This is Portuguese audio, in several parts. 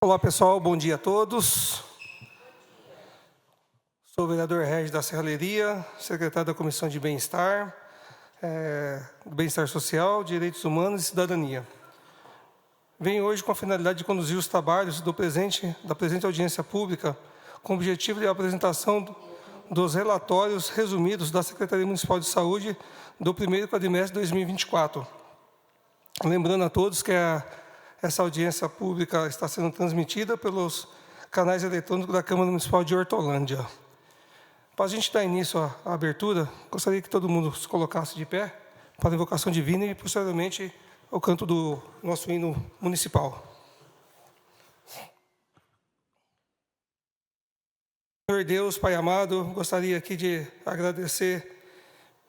Olá pessoal, bom dia a todos. Sou o vereador Regis da Serralheria, secretário da Comissão de Bem-Estar, Bem-Estar Social, Direitos Humanos e Cidadania. Venho hoje com a finalidade de conduzir os trabalhos da presente audiência pública com o objetivo de apresentação dos relatórios resumidos da Secretaria Municipal de Saúde do primeiro quadrimestre de 2024. Lembrando a todos que essa audiência pública está sendo transmitida pelos canais eletrônicos da Câmara Municipal de Hortolândia. Para a gente dar início à abertura, gostaria que todo mundo se colocasse de pé para a invocação divina e, posteriormente, o canto do nosso hino municipal. Senhor Deus, Pai amado, gostaria aqui de agradecer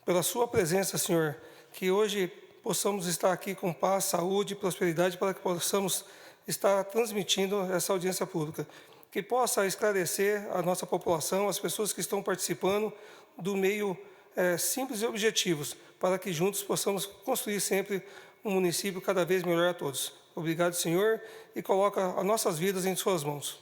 pela sua presença, Senhor, que hoje possamos estar aqui com paz, saúde e prosperidade para que possamos estar transmitindo essa audiência pública, que possa esclarecer a nossa população, as pessoas que estão participando do meio simples e objetivos, para que juntos possamos construir sempre um município cada vez melhor a todos. Obrigado, Senhor, e coloca as nossas vidas em suas mãos.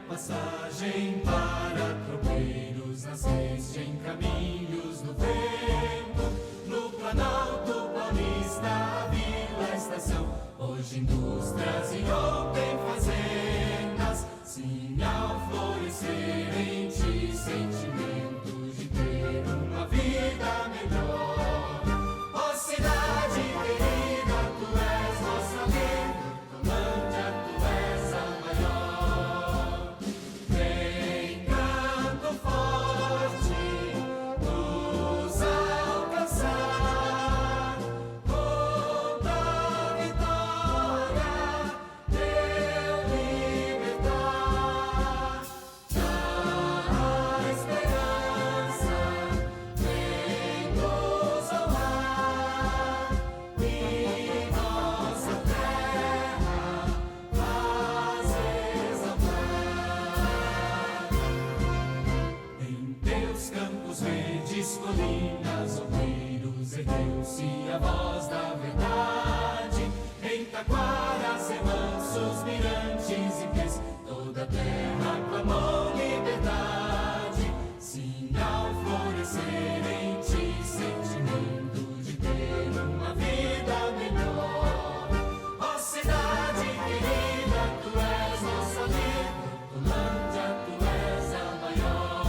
Passagem para tropeiros, nasceste em caminhos do vento, no Planalto Paulista, a Vila Estação, hoje indústrias e ontem fazendas, sim, ao florescer em ti, sentimento de ter uma vida melhor. Ó cidade querida, tu és nossa lei, Hortolândia, tu és a maior. Vem canto forte nos alcançar, conta a vitória, teu libertar, da esperança, vem nos honrar, e nossa terra faz exaltar. Em teus campos verdes, colinas, outeiros, ergueu-se a voz da verdade. Em taquaras, remansos, mirantes e pés, toda a terra clamou liberdade. Sim, ao florescer em ti, sentimento de ter uma vida melhor. Ó cidade querida, tu és nossa lei, Hortolândia, tu és a maior.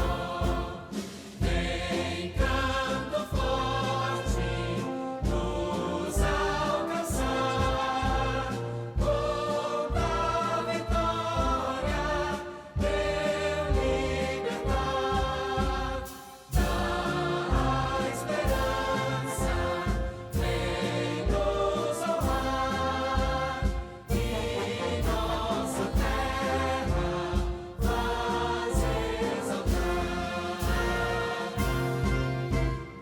Vem canto forte nos alcançar, conta a vitória, teu libertar, da esperança, vem nos honrar, e nossa terra faz exaltar.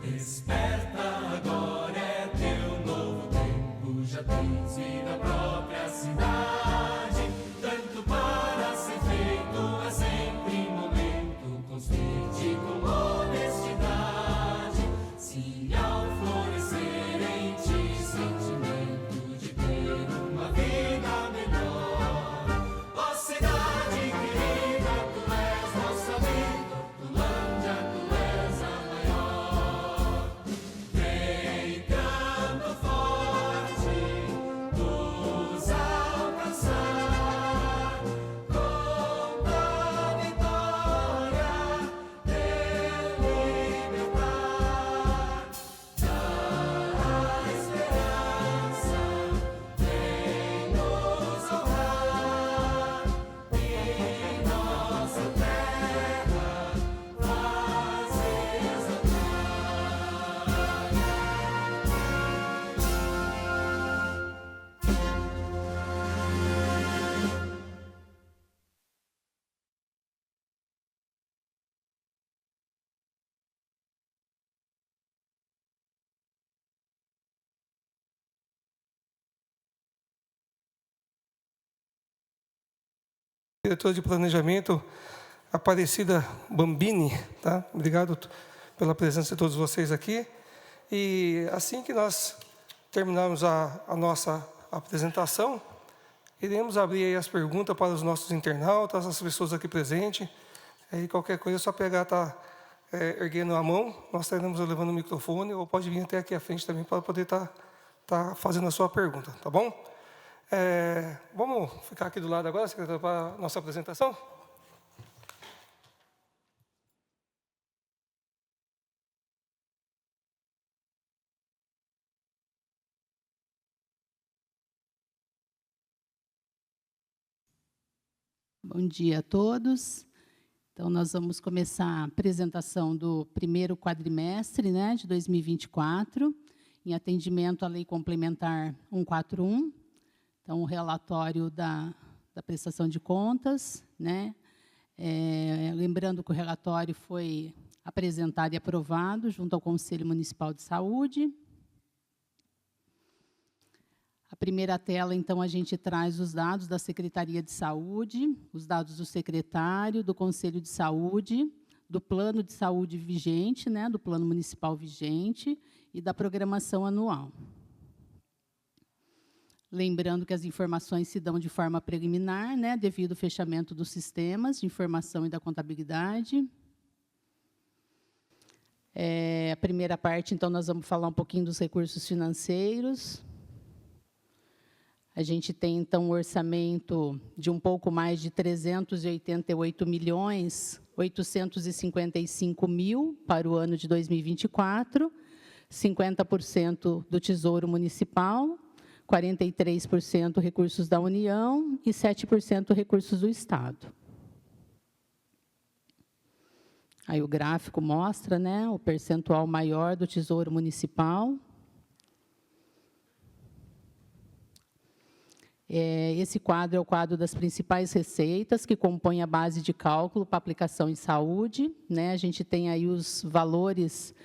Desperta, agora é teu novo tempo, já tens vida própria cidade, tanto para ser feito é sempre momento, construir-te com honestidade, sim, ao florescer em ti, sentimento de ter uma vida melhor. Ó cidade querida, tu és nossa vida, Hortolândia, tu és a maior. Vem canto forte nos diretora de Planejamento, Aparecida Bambini, tá? Obrigado pela presença de todos vocês aqui. E assim que nós terminarmos a nossa apresentação, iremos abrir aí as perguntas para os nossos internautas, as pessoas aqui presentes. Aí qualquer coisa é só pegar, erguendo a mão, nós estaremos levando o microfone, ou pode vir até aqui à frente também para poder estar fazendo a sua pergunta, tá bom? Vamos ficar aqui do lado agora, secretário, para a nossa apresentação? Bom dia a todos. Então, nós vamos começar a apresentação do primeiro quadrimestre, né, de 2024, em atendimento à Lei Complementar 141. Então, o relatório da prestação de contas, né? Lembrando que o relatório foi apresentado e aprovado junto ao Conselho Municipal de Saúde. A primeira tela, então, a gente traz os dados da Secretaria de Saúde, os dados do secretário, do Conselho de Saúde, do plano de saúde vigente, né, do plano municipal vigente e da programação anual. Lembrando que as informações se dão de forma preliminar, né, devido ao fechamento dos sistemas de informação e da contabilidade. A primeira parte, então, nós vamos falar um pouquinho dos recursos financeiros. A gente tem, então, um orçamento de um pouco mais de 388.855.000 para o ano de 2024, 50% do Tesouro Municipal, 43% recursos da União e 7% recursos do Estado. Aí o gráfico mostra, né, o percentual maior do Tesouro Municipal. Esse quadro é o quadro das principais receitas, que compõem a base de cálculo para aplicação em saúde, né? A gente tem aí os valores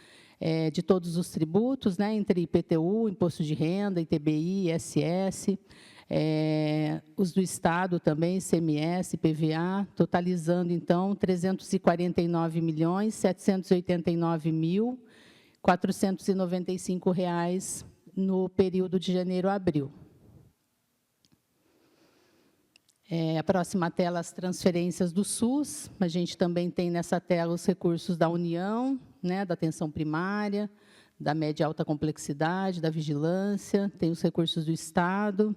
de todos os tributos, né? Entre IPTU, Imposto de Renda, ITBI, ISS, os do Estado também, ICMS, PVA, totalizando, então, 349.789.495 reais no período de janeiro a abril. A próxima tela, as transferências do SUS. A gente também tem nessa tela os recursos da União, né, da atenção primária, da média e alta complexidade, da vigilância, tem os recursos do Estado,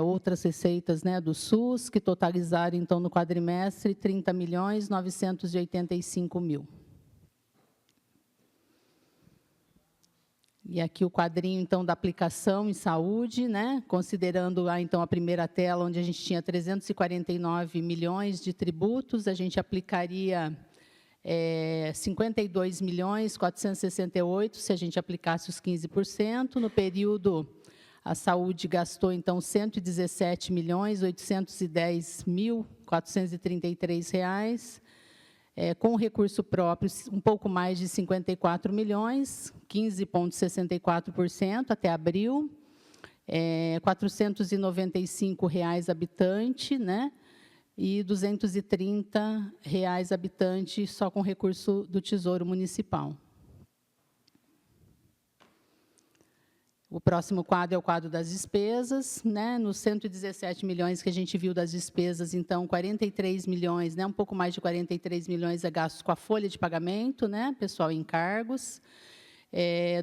outras receitas, né, do SUS, que totalizaram, então, no quadrimestre, 30.985.000. E aqui o quadrinho, então, da aplicação em saúde, né? Considerando lá, então, a primeira tela, onde a gente tinha 349 milhões de tributos, a gente aplicaria 52.468.000 se a gente aplicasse os 15%. No período, a saúde gastou, então, 117.810.433 reais. Com recurso próprio, um pouco mais de 54 milhões, 15,64% até abril, R$ 495 habitante, né? E R$ 230 habitante só com recurso do Tesouro Municipal. O próximo quadro é o quadro das despesas, né? Nos 117 milhões que a gente viu das despesas, então, 43 milhões, né? Um pouco mais de 43 milhões é gastos com a folha de pagamento, né? Pessoal em encargos.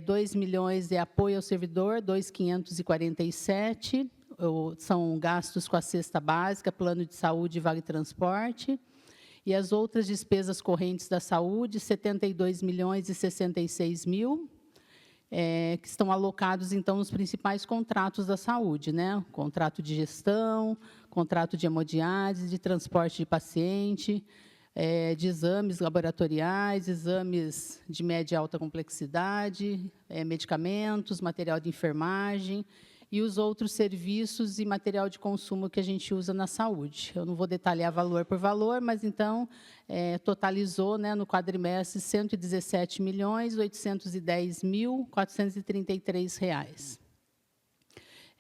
2 milhões é apoio ao servidor, 2.547, são gastos com a cesta básica, plano de saúde e vale transporte. E as outras despesas correntes da saúde, 72.066.000, que estão alocados, então, nos principais contratos da saúde, né? Contrato de gestão, contrato de hemodiálise, de transporte de paciente, de exames laboratoriais, exames de média e alta complexidade, medicamentos, material de enfermagem e os outros serviços e material de consumo que a gente usa na saúde. Eu não vou detalhar valor por valor, mas, então, totalizou, né, no quadrimestre, R$ 117.810.433.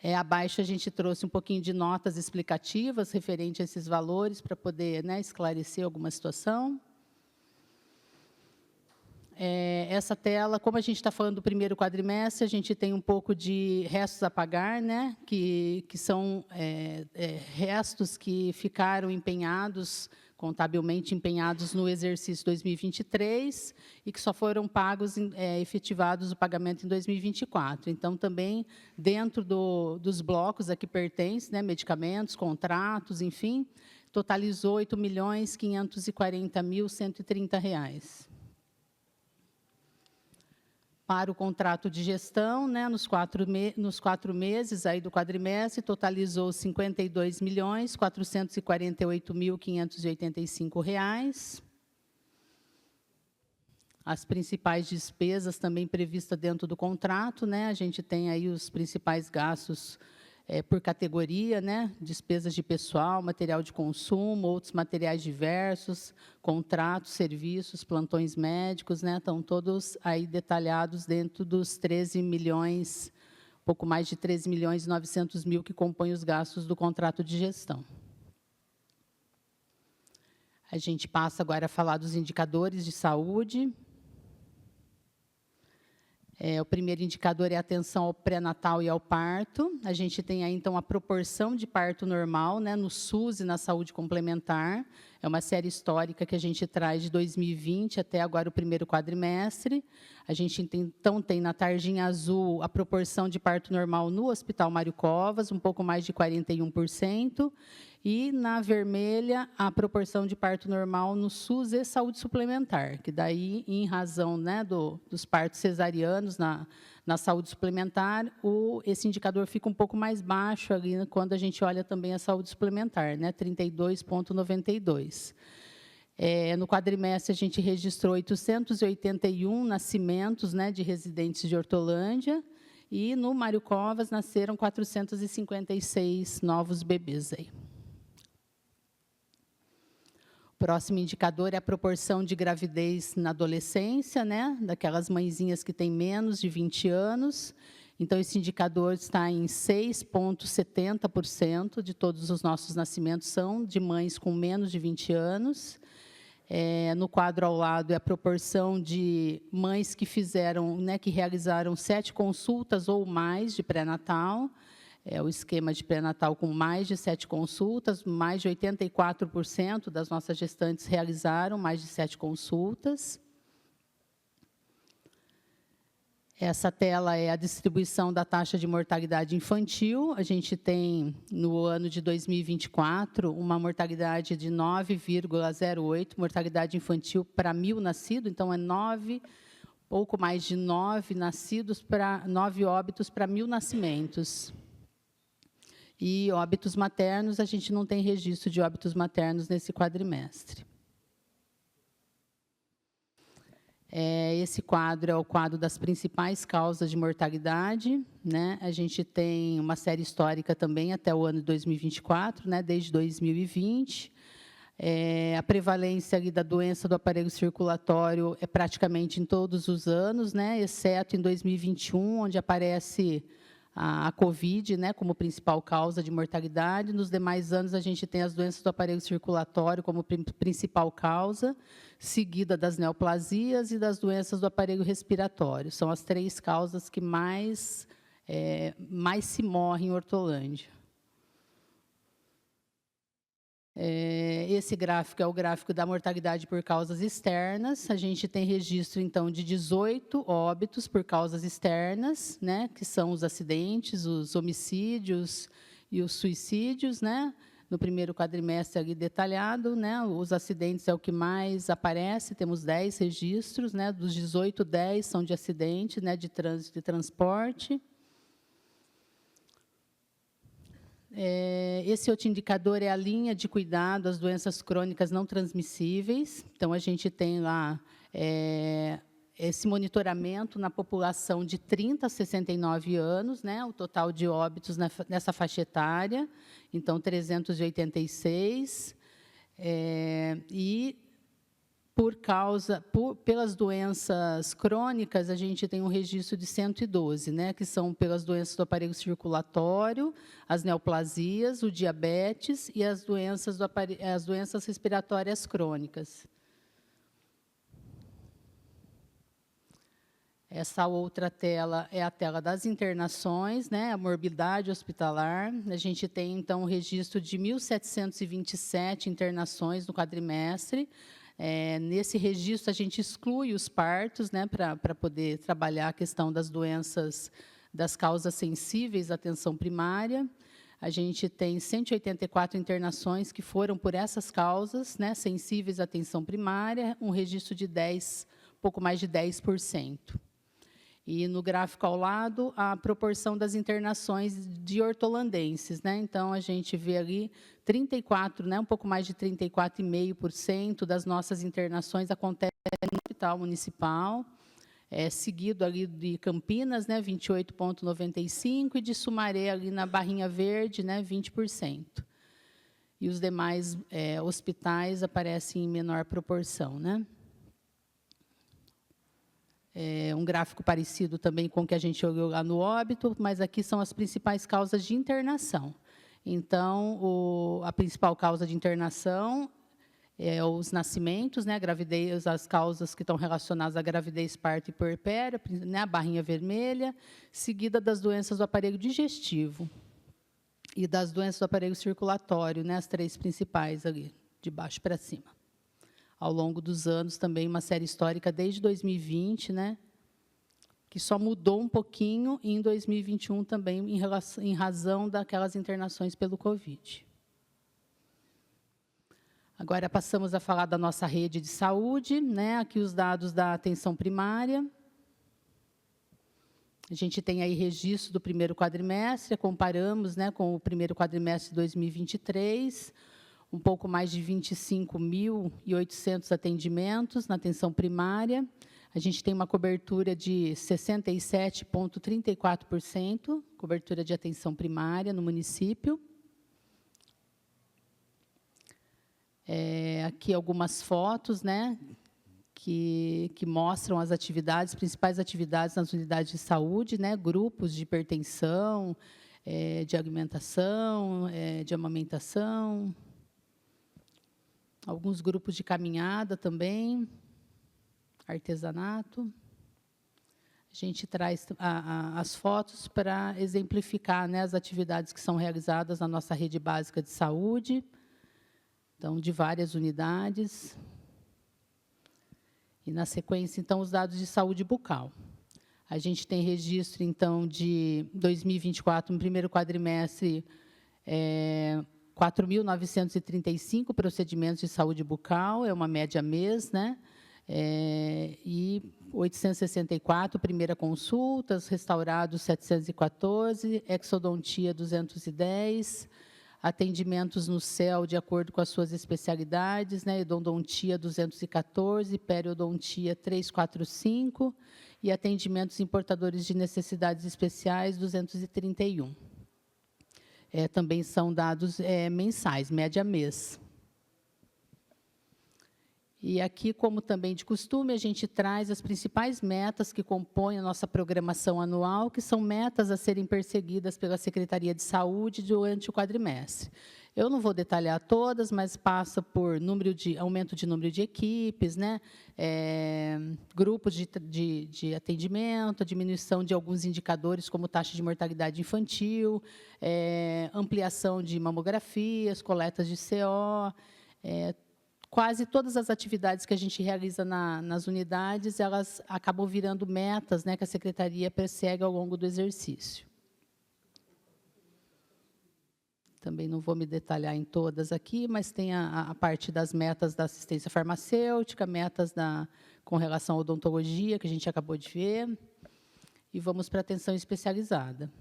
Abaixo, a gente trouxe um pouquinho de notas explicativas referente a esses valores, para poder, né, esclarecer alguma situação. Essa tela, como a gente está falando do primeiro quadrimestre, a gente tem um pouco de restos a pagar, né, que são restos que ficaram empenhados, contabilmente empenhados no exercício 2023 e que só foram pagos, efetivados o pagamento em 2024. Então, também, dentro dos blocos a que pertence, né, medicamentos, contratos, enfim, totalizou R$ 8.540.130. Para o contrato de gestão, né, nos 4 meses aí do quadrimestre, totalizou R$ 52.448.585. As principais despesas também previstas dentro do contrato, né, a gente tem aí os principais gastos por categoria, né, despesas de pessoal, material de consumo, outros materiais diversos, contratos, serviços, plantões médicos, né, estão todos aí detalhados dentro dos 13 milhões, pouco mais de 13.900.000 que compõem os gastos do contrato de gestão. A gente passa agora a falar dos indicadores de saúde. O primeiro indicador é a atenção ao pré-natal e ao parto. A gente tem aí, então, a proporção de parto normal, né, no SUS e na saúde complementar. É uma série histórica que a gente traz de 2020 até agora o primeiro quadrimestre. A gente, então, tem na tarjinha azul a proporção de parto normal no Hospital Mário Covas, um pouco mais de 41%. E, na vermelha, a proporção de parto normal no SUS e saúde suplementar, que daí, em razão, né, dos partos cesarianos na saúde suplementar, esse indicador fica um pouco mais baixo ali, quando a gente olha também a saúde suplementar, né, 32,92. No quadrimestre, a gente registrou 881 nascimentos, né, de residentes de Hortolândia, e no Mário Covas nasceram 456 novos bebês aí. Próximo indicador é a proporção de gravidez na adolescência, né, daquelas mãezinhas que têm menos de 20 anos. Então, esse indicador está em 6,70% de todos os nossos nascimentos são de mães com menos de 20 anos. No quadro ao lado é a proporção de mães que fizeram, né, que realizaram 7 consultas ou mais de pré-natal. O esquema de pré-natal com mais de 7 consultas, mais de 84% das nossas gestantes realizaram mais de 7 consultas. Essa tela é a distribuição da taxa de mortalidade infantil. A gente tem, no ano de 2024, uma mortalidade de 9,08, mortalidade infantil para 1.000 nascidos, então, pouco mais de 9 óbitos para 1.000 nascimentos. E óbitos maternos, a gente não tem registro de óbitos maternos nesse quadrimestre. Esse quadro é o quadro das principais causas de mortalidade, né? A gente tem uma série histórica também até o ano de 2024, né? Desde 2020. A prevalência ali da doença do aparelho circulatório é praticamente em todos os anos, né? Exceto em 2021, onde aparece a COVID, né, como principal causa de mortalidade. Nos demais anos, a gente tem as doenças do aparelho circulatório como principal causa, seguida das neoplasias e das doenças do aparelho respiratório. São as 3 causas que mais se morre em Hortolândia. Esse gráfico é o gráfico da mortalidade por causas externas. A gente tem registro, então, de 18 óbitos por causas externas, né, que são os acidentes, os homicídios e os suicídios, né, no primeiro quadrimestre ali detalhado, né, os acidentes é o que mais aparece, temos 10 registros, né, dos 18, 10 são de acidente, né, de trânsito e transporte. Esse outro indicador é a linha de cuidado às doenças crônicas não transmissíveis. Então, a gente tem lá esse monitoramento na população de 30 a 69 anos, né, o total de óbitos nessa faixa etária, então, 386. pelas doenças crônicas, a gente tem um registro de 112, né, que são pelas doenças do aparelho circulatório, as neoplasias, o diabetes e as doenças respiratórias crônicas. Essa outra tela é a tela das internações, né, a morbidade hospitalar. A gente tem, então, um registro de 1.727 internações no quadrimestre. Nesse registro, a gente exclui os partos, né, para poder trabalhar a questão das doenças, das causas sensíveis à atenção primária. A gente tem 184 internações que foram por essas causas, né, sensíveis à atenção primária, um registro de pouco mais de 10%. E, no gráfico ao lado, a proporção das internações de hortolandenses, né? Então, a gente vê ali 34, né, um pouco mais de 34,5% das nossas internações acontecem no hospital municipal, seguido ali de Campinas, né, 28,95%, e de Sumaré, ali na barrinha verde, né, 20%. E os demais hospitais aparecem em menor proporção, né? Um gráfico parecido também com o que a gente olhou lá no óbito, mas aqui são as principais causas de internação. Então, a principal causa de internação é os nascimentos, né, a gravidez, as causas que estão relacionadas à gravidez, parto e puerpério, né, a barrinha vermelha, seguida das doenças do aparelho digestivo e das doenças do aparelho circulatório, né, as três principais ali, de baixo para cima. Ao longo dos anos, também uma série histórica desde 2020, né, que só mudou um pouquinho, e em 2021 também, em razão daquelas internações pelo Covid. Agora, passamos a falar da nossa rede de saúde, né, aqui os dados da atenção primária. A gente tem aí registro do primeiro quadrimestre, comparamos, né, com o primeiro quadrimestre de 2023, um pouco mais de 25.800 atendimentos na atenção primária. A gente tem uma cobertura de 67,34%, cobertura de atenção primária no município. Aqui algumas fotos, né, que mostram as atividades, principais atividades nas unidades de saúde, né, grupos de hipertensão, de alimentação, de amamentação, alguns grupos de caminhada também, artesanato. A gente traz as fotos para exemplificar, né, as atividades que são realizadas na nossa rede básica de saúde, então, de várias unidades. E, na sequência, então, os dados de saúde bucal. A gente tem registro, então, de 2024, no primeiro quadrimestre, 4.935 procedimentos de saúde bucal, é uma média mês, né? E 864 primeira consultas, restaurados 714, exodontia 210, atendimentos no CEL de acordo com as suas especialidades, né? Endodontia 214, periodontia 345 e atendimentos em portadores de necessidades especiais 231. Também são dados mensais, média mês. E aqui, como também de costume, a gente traz as principais metas que compõem a nossa programação anual, que são metas a serem perseguidas pela Secretaria de Saúde durante o quadrimestre. Eu não vou detalhar todas, mas passa por aumento de número de equipes, né? Grupos de atendimento, diminuição de alguns indicadores, como taxa de mortalidade infantil, ampliação de mamografias, coletas de CO, quase todas as atividades que a gente realiza nas unidades, elas acabam virando metas, né, que a Secretaria persegue ao longo do exercício. Também não vou me detalhar em todas aqui, mas tem a parte das metas da assistência farmacêutica, metas com relação à odontologia, que a gente acabou de ver, e vamos para a atenção especializada.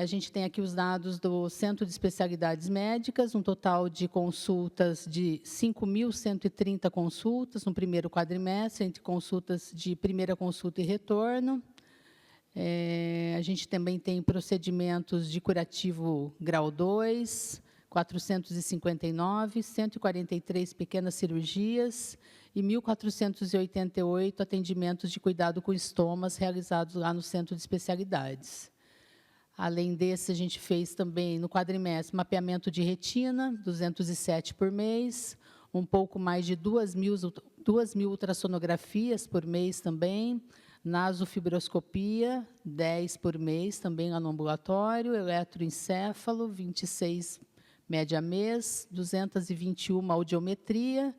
A gente tem aqui os dados do Centro de Especialidades Médicas, um total de consultas de 5.130 consultas no primeiro quadrimestre, entre consultas de primeira consulta e retorno. A gente também tem procedimentos de curativo grau 2, 459, 143 pequenas cirurgias e 1.488 atendimentos de cuidado com estomas realizados lá no Centro de Especialidades. Além desse, a gente fez também, no quadrimestre, mapeamento de retina, 207 por mês, um pouco mais de 2.000 ultrassonografias por mês também, nasofibroscopia, 10 por mês, também lá no ambulatório, eletroencefalo, 26 média mês, 221 audiometria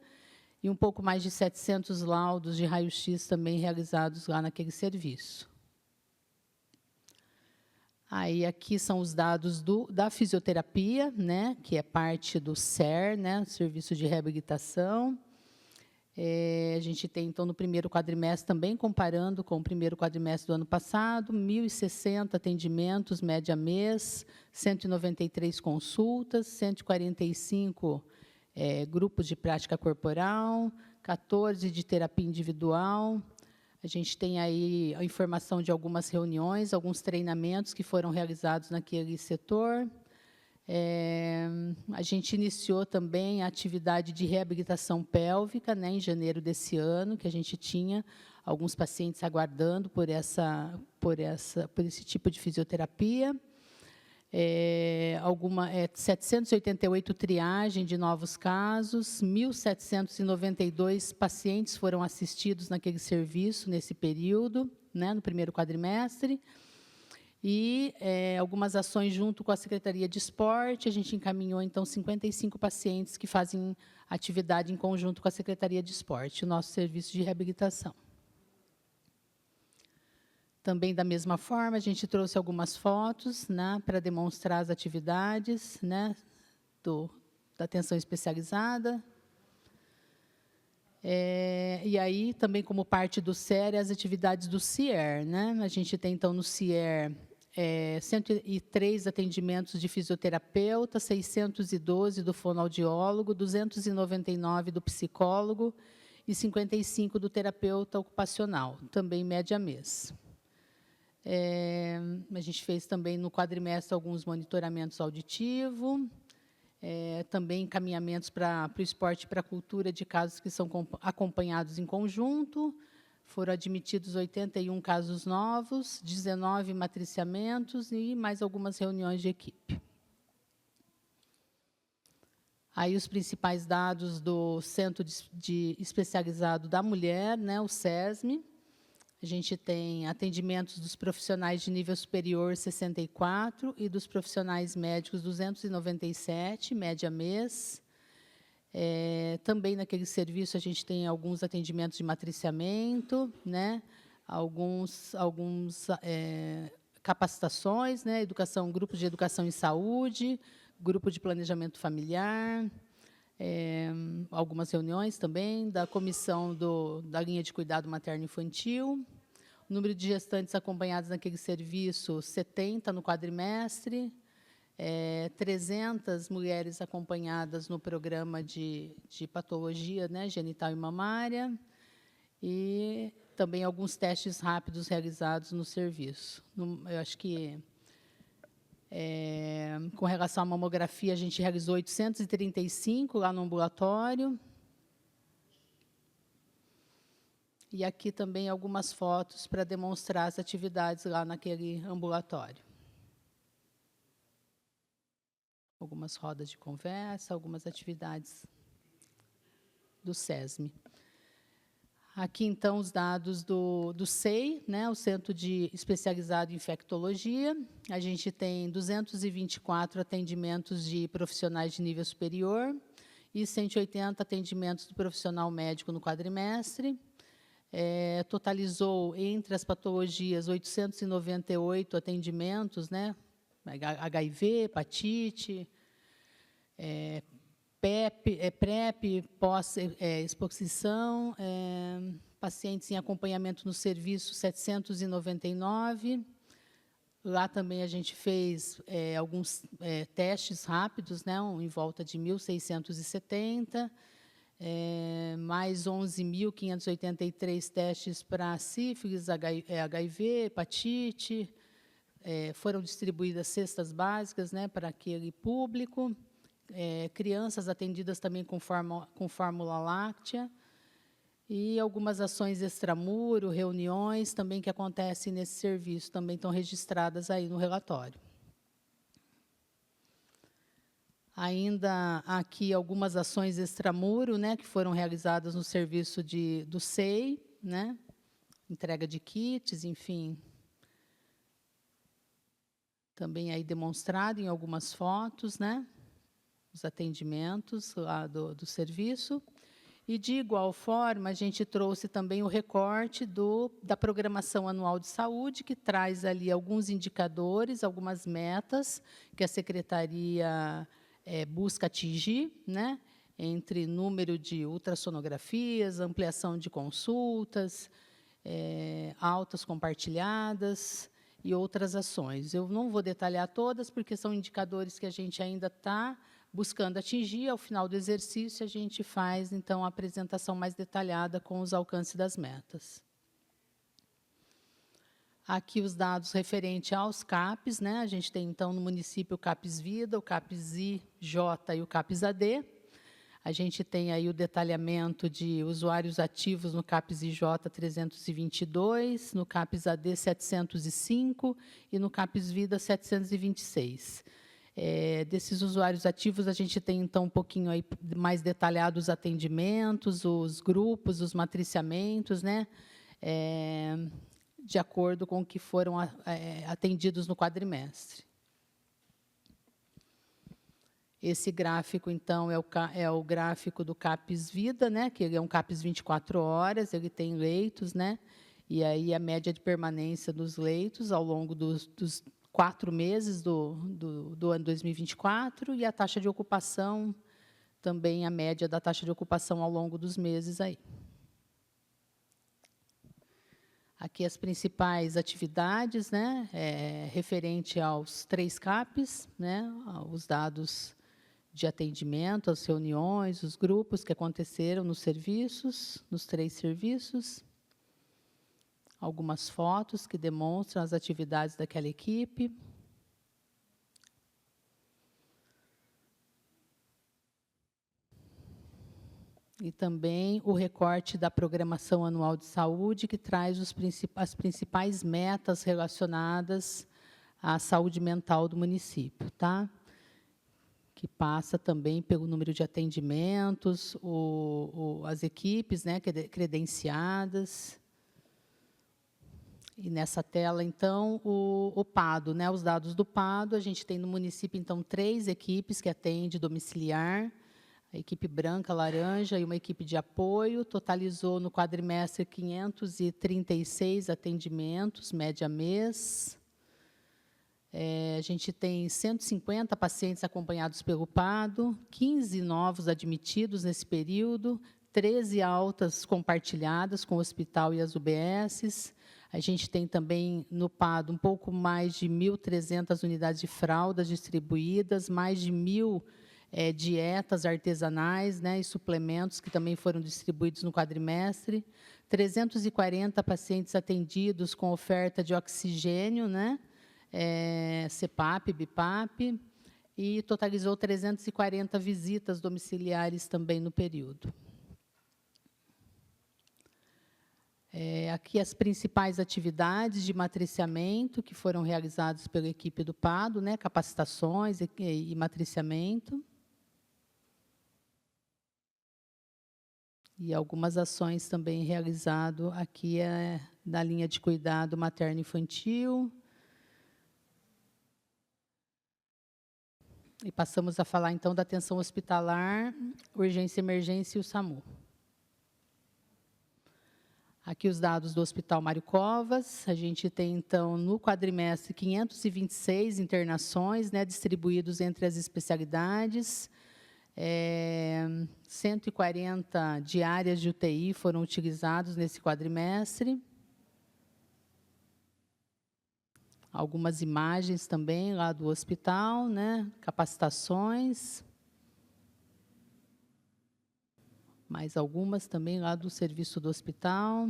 e um pouco mais de 700 laudos de raio-x também realizados lá naquele serviço. Aí, aqui são os dados da fisioterapia, né, que é parte do SER, né, Serviço de Reabilitação. A gente tem, então, no primeiro quadrimestre, também comparando com o primeiro quadrimestre do ano passado, 1.060 atendimentos, média mês, 193 consultas, 145 grupos de prática corporal, 14 de terapia individual. A gente tem aí a informação de algumas reuniões, alguns treinamentos que foram realizados naquele setor. A gente iniciou também a atividade de reabilitação pélvica, né, em janeiro desse ano, que a gente tinha alguns pacientes aguardando por esse tipo de fisioterapia. 788 triagem de novos casos, 1.792 pacientes foram assistidos naquele serviço nesse período, né, no primeiro quadrimestre. E algumas ações junto com a Secretaria de Esporte, a gente encaminhou, então, 55 pacientes que fazem atividade em conjunto com a Secretaria de Esporte, o nosso serviço de reabilitação. Também, da mesma forma, a gente trouxe algumas fotos, né, para demonstrar as atividades, né, da atenção especializada. E aí, também como parte do SER, as atividades do CIER, né? A gente tem, então, no CIER, 103 atendimentos de fisioterapeuta, 612 do fonoaudiólogo, 299 do psicólogo e 55 do terapeuta ocupacional, também média mês. A gente fez também no quadrimestre alguns monitoramentos auditivos, também encaminhamentos para o esporte e para a cultura de casos que são acompanhados em conjunto. Foram admitidos 81 casos novos, 19 matriciamentos e mais algumas reuniões de equipe. Aí os principais dados do Centro de Especializado da Mulher, né, o SESM. A gente tem atendimentos dos profissionais de nível superior, 64, e dos profissionais médicos, 297, média mês. Também naquele serviço a gente tem alguns atendimentos de matriciamento, né? alguns capacitações, né? Grupos de educação em saúde, grupo de planejamento familiar, algumas reuniões também da comissão da linha de cuidado materno-infantil. O número de gestantes acompanhadas naquele serviço, 70 no quadrimestre, 300 mulheres acompanhadas no programa de patologia, né, genital e mamária, e também alguns testes rápidos realizados no serviço. Eu acho que, com relação à mamografia, a gente realizou 835 lá no ambulatório. E aqui também algumas fotos para demonstrar as atividades lá naquele ambulatório. Algumas rodas de conversa, algumas atividades do SESM. Aqui, então, os dados do SEI, né, o Centro de Especializado em Infectologia. A gente tem 224 atendimentos de profissionais de nível superior e 180 atendimentos do profissional médico no quadrimestre. Totalizou, entre as patologias, 898 atendimentos, né? HIV, hepatite, PrEP, pós-exposição, pacientes em acompanhamento no serviço, 799. Lá também a gente fez alguns testes rápidos, né? Em volta de 1.670. Mais 11.583 testes para sífilis, HIV, hepatite. Foram distribuídas cestas básicas, né, para aquele público. crianças atendidas também com fórmula láctea, e algumas ações extramuro, reuniões também que acontecem nesse serviço, também estão registradas aí no relatório. Ainda aqui algumas ações extramuro, né, que foram realizadas no serviço do SEI, né, entrega de kits, enfim, também aí demonstrado em algumas fotos, né, os atendimentos lá do serviço. E, de igual forma, a gente trouxe também o recorte da Programação Anual de Saúde, que traz ali alguns indicadores, algumas metas que a Secretaria busca atingir, né, entre número de ultrassonografias, ampliação de consultas, altas compartilhadas e outras ações. Eu não vou detalhar todas, porque são indicadores que a gente ainda está buscando atingir. Ao final do exercício, a gente faz, então, a apresentação mais detalhada com os alcances das metas. Aqui os dados referentes aos CAPs, né? A gente tem, então, no município o CAPs Vida, o CAPs IJ e o CAPs AD. A gente tem aí o detalhamento de usuários ativos no CAPs IJ 322, no CAPs AD 705 e no CAPs Vida 726. Desses usuários ativos, a gente tem, então, um pouquinho aí mais detalhado os atendimentos, os grupos, os matriciamentos, né, de acordo com o que foram atendidos no quadrimestre. Esse gráfico, então, é o gráfico do CAPs Vida, né, que ele é um CAPs 24 horas, ele tem leitos, né, e aí a média de permanência dos leitos ao longo dos 4 meses do ano 2024, e a taxa de ocupação, também a média da taxa de ocupação ao longo dos meses aí. Aqui as principais atividades, né, referente aos 3 CAPs, né, os dados de atendimento, as reuniões, os grupos que aconteceram nos serviços, nos 3 serviços. Algumas fotos que demonstram as atividades daquela equipe. E também o recorte da Programação Anual de Saúde, que traz as principais metas relacionadas à saúde mental do município, tá? Que passa também pelo número de atendimentos, as equipes, né, credenciadas. E nessa tela, então, o PADO, né, os dados do PADO. A gente tem no município, então, 3 equipes que atendem domiciliar, a equipe branca, laranja e uma equipe de apoio. Totalizou no quadrimestre 536 atendimentos, média mês. A gente tem 150 pacientes acompanhados pelo PADO, 15 novos admitidos nesse período, 13 altas compartilhadas com o hospital e as UBSs. A gente tem também no PADO um pouco mais de 1.300 unidades de fraldas distribuídas, mais de 1.000 dietas artesanais, né, e suplementos que também foram distribuídos no quadrimestre. 340 pacientes atendidos com oferta de oxigênio, né, CPAP, BIPAP, e totalizou 340 visitas domiciliares também no período. Aqui as principais atividades de matriciamento que foram realizadas pela equipe do PADO, né, capacitações e matriciamento. E algumas ações também realizadas aqui na linha de cuidado materno-infantil. E passamos a falar, então, da atenção hospitalar, urgência e emergência e o SAMU. Aqui os dados do Hospital Mário Covas. A gente tem, então, no quadrimestre, 526 internações, né, distribuídos entre as especialidades. 140 diárias de UTI foram utilizados nesse quadrimestre. Algumas imagens também lá do hospital, né, capacitações. Mais algumas também lá do serviço do hospital.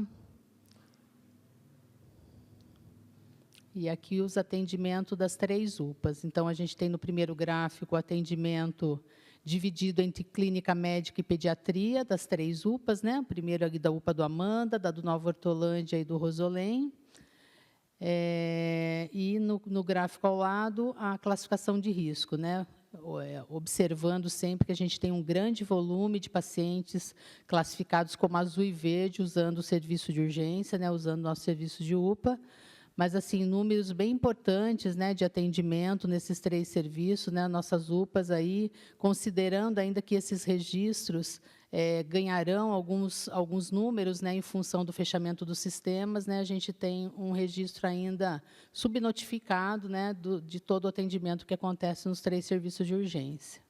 E aqui os atendimentos das 3 UPAs. Então, a gente tem no primeiro gráfico o atendimento dividido entre clínica médica e pediatria das 3 UPAs, né? Primeiro ali da UPA do Amanda, da do Nova Hortolândia e do Rosolém. E no gráfico ao lado, a classificação de risco, né? Observando sempre que a gente tem um grande volume de pacientes classificados como azul e verde, usando o serviço de urgência, né? Usando o nosso serviço de UPA. Mas, assim, números bem importantes, né, de atendimento nesses 3 serviços, né, nossas UPAs aí, considerando ainda que esses registros ganharão alguns números, né, em função do fechamento dos sistemas, né, a gente tem um registro ainda subnotificado, né, de todo o atendimento que acontece nos 3 serviços de urgência.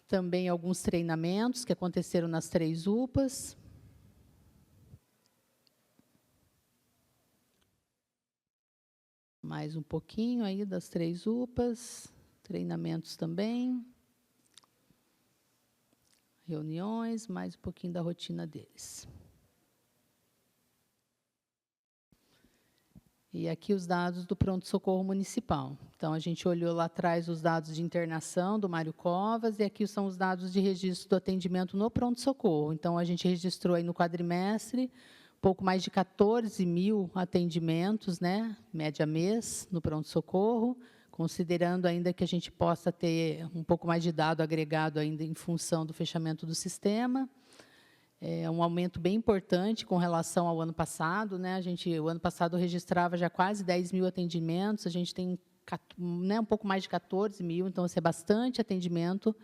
Também alguns treinamentos que aconteceram nas 3 UPAs. Mais um pouquinho aí das 3 UPAs, treinamentos também, reuniões, mais um pouquinho da rotina deles. E aqui os dados do pronto-socorro municipal. Então, a gente olhou lá atrás os dados de internação do Mário Covas, e aqui são os dados de registro do atendimento no pronto-socorro. Então, a gente registrou aí no quadrimestre pouco mais de 14 mil atendimentos, né, média mês, no pronto-socorro, considerando ainda que a gente possa ter um pouco mais de dado agregado ainda em função do fechamento do sistema. É um aumento bem importante com relação ao ano passado, né? O ano passado registrava já quase 10 mil atendimentos, a gente tem, né, um pouco mais de 14 mil, então, é bastante atendimento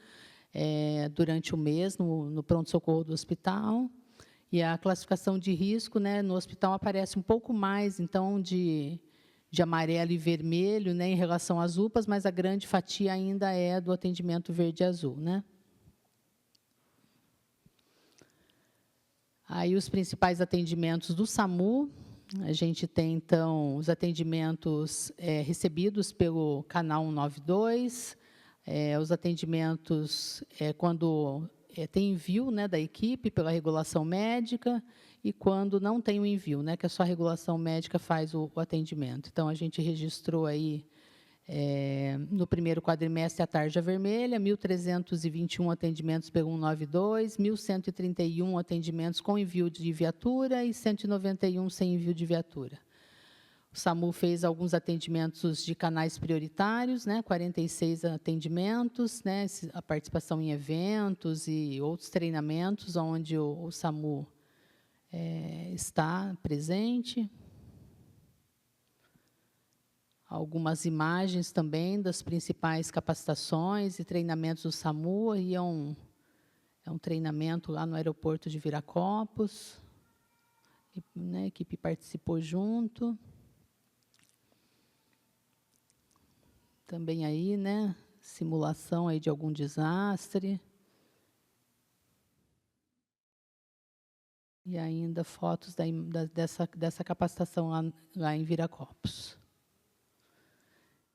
durante o mês no pronto-socorro do hospital. E a classificação de risco, né, no hospital aparece um pouco mais, então, de amarelo e vermelho, né, em relação às UPAs, mas a grande fatia ainda é do atendimento verde e azul, né? Aí, os principais atendimentos do SAMU, a gente tem, então, os atendimentos recebidos pelo canal 192, os atendimentos quando tem envio, né, da equipe pela regulação médica, e quando não tem o envio, né, que a sua regulação médica faz o atendimento. Então, a gente registrou aí, no primeiro quadrimestre, a tarja vermelha, 1.321 atendimentos pelo 192, 1.131 atendimentos com envio de viatura e 191 sem envio de viatura. O SAMU fez alguns atendimentos de canais prioritários, né, 46 atendimentos, né, a participação em eventos e outros treinamentos onde o SAMU está presente. Algumas imagens também das principais capacitações e treinamentos do SAMU. Aí é um treinamento lá no aeroporto de Viracopos, né, a equipe participou junto. Também aí, né, simulação aí de algum desastre. E ainda fotos dessa capacitação lá em Viracopos.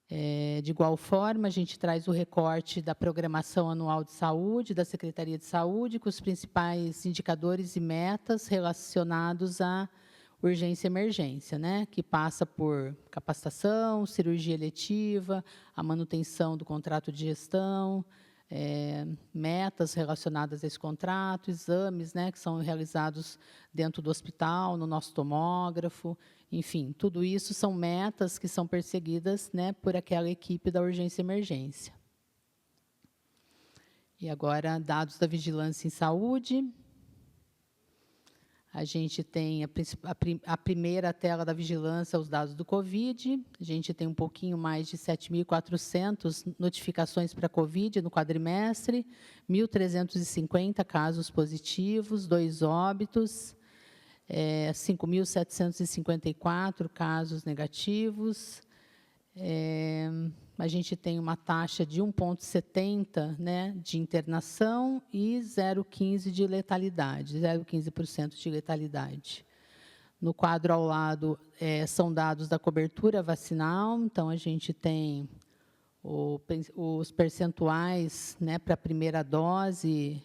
De igual forma, a gente traz o recorte da programação anual de saúde, da Secretaria de Saúde, com os principais indicadores e metas relacionados à urgência e emergência, né, que passa por capacitação, cirurgia eletiva, a manutenção do contrato de gestão, metas relacionadas a esse contrato, exames, né, que são realizados dentro do hospital, no nosso tomógrafo, enfim, tudo isso são metas que são perseguidas, né, por aquela equipe da urgência e emergência. E agora, dados da vigilância em saúde. A gente tem a primeira tela da vigilância, os dados do Covid. A gente tem um pouquinho mais de 7.400 notificações para Covid no quadrimestre, 1.350 casos positivos, 2 óbitos, 5.754 casos negativos. A gente tem uma taxa de 1,70, né, de internação e 0,15% de letalidade, 0,15% de letalidade. No quadro ao lado, são dados da cobertura vacinal, então, a gente tem os percentuais, né, para a primeira dose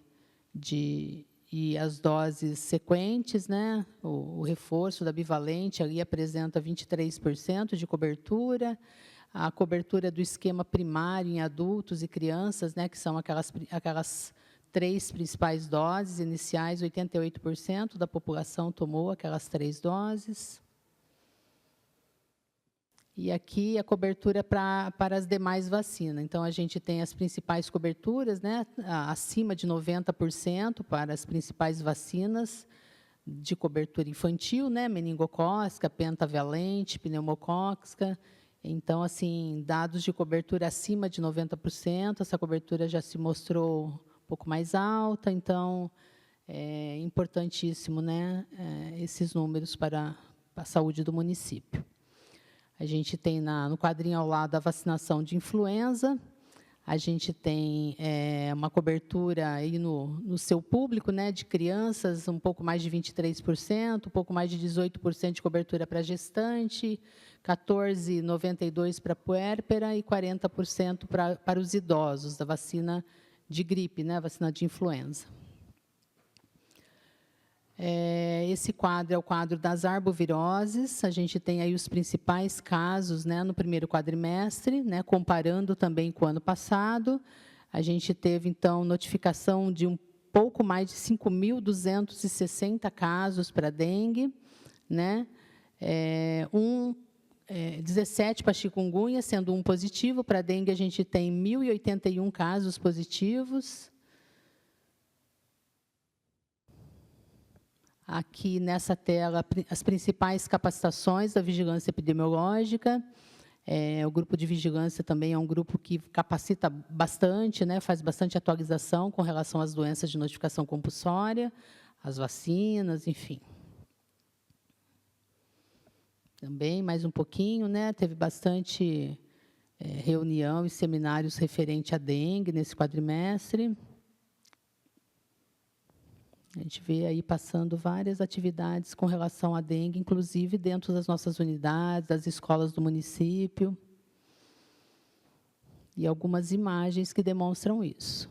e as doses sequentes, né? O reforço da bivalente ali apresenta 23% de cobertura. A cobertura do esquema primário em adultos e crianças, né, que são aquelas 3 principais doses iniciais, 88% da população tomou aquelas 3 doses. E aqui a cobertura para as demais vacinas. Então, a gente tem as principais coberturas, né, acima de 90% para as principais vacinas de cobertura infantil, né, meningocócica, pentavalente, pneumocócica. Então, assim, dados de cobertura acima de 90%, essa cobertura já se mostrou um pouco mais alta, então, é importantíssimo, né, esses números para a saúde do município. A gente tem no quadrinho ao lado a vacinação de influenza, a gente tem uma cobertura aí no seu público, né, de crianças, um pouco mais de 23%, um pouco mais de 18% de cobertura para gestante, 14,92% para puérpera e 40% para os idosos, da vacina de gripe, né, vacina de influenza. Esse quadro é o quadro das arboviroses. A gente tem aí os principais casos, né, no primeiro quadrimestre, né, comparando também com o ano passado. A gente teve, então, notificação de um pouco mais de 5.260 casos para dengue, né, 17 para chikungunya, sendo um positivo. Para dengue, a gente tem 1.081 casos positivos. Aqui nessa tela, as principais capacitações da vigilância epidemiológica. O grupo de vigilância também é um grupo que capacita bastante, né, faz bastante atualização com relação às doenças de notificação compulsória, as vacinas, enfim. Também, mais um pouquinho, né, teve bastante reunião e seminários referente à dengue nesse quadrimestre. A gente vê aí passando várias atividades com relação à dengue, inclusive dentro das nossas unidades, das escolas do município. E algumas imagens que demonstram isso.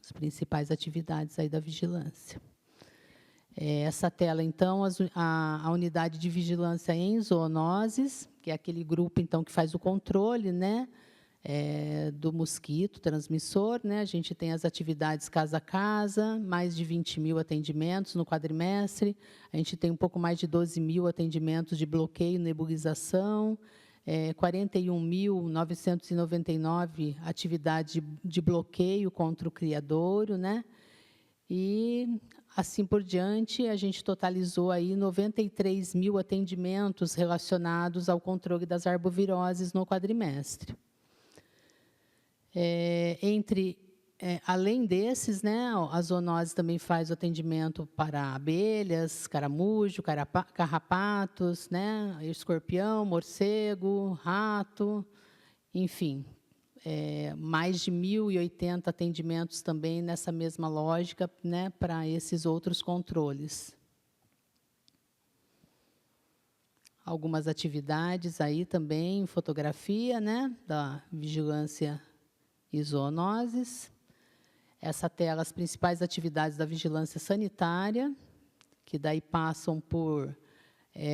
As principais atividades aí da vigilância. Essa tela, então, a unidade de vigilância em zoonoses, que é aquele grupo, então, que faz o controle, né, do mosquito transmissor, né? A gente tem as atividades casa a casa, mais de 20.000 atendimentos no quadrimestre, a gente tem um pouco mais de 12.000 atendimentos de bloqueio e nebulização, 41.999 atividades de bloqueio contra o criadouro, né? E, assim por diante, a gente totalizou aí 93.000 atendimentos relacionados ao controle das arboviroses no quadrimestre. Além desses, né, a zoonose também faz o atendimento para abelhas, caramujo, carrapatos, né, escorpião, morcego, rato, enfim, mais de 1.080 atendimentos também nessa mesma lógica, né, para esses outros controles. Algumas atividades aí também, fotografia, né, da vigilância e zoonoses. Essa tela, as principais atividades da vigilância sanitária, que daí passam por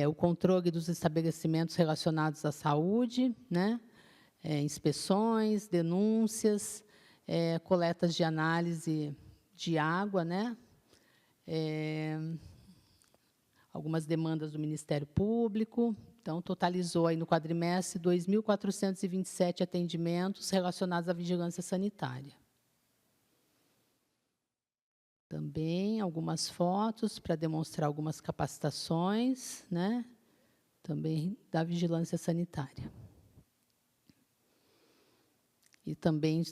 o controle dos estabelecimentos relacionados à saúde, né? Inspeções, denúncias, coletas de análise de água, né? Algumas demandas do Ministério Público. Então, totalizou aí no quadrimestre 2.427 atendimentos relacionados à vigilância sanitária. Também algumas fotos para demonstrar algumas capacitações, né, também da vigilância sanitária. E também,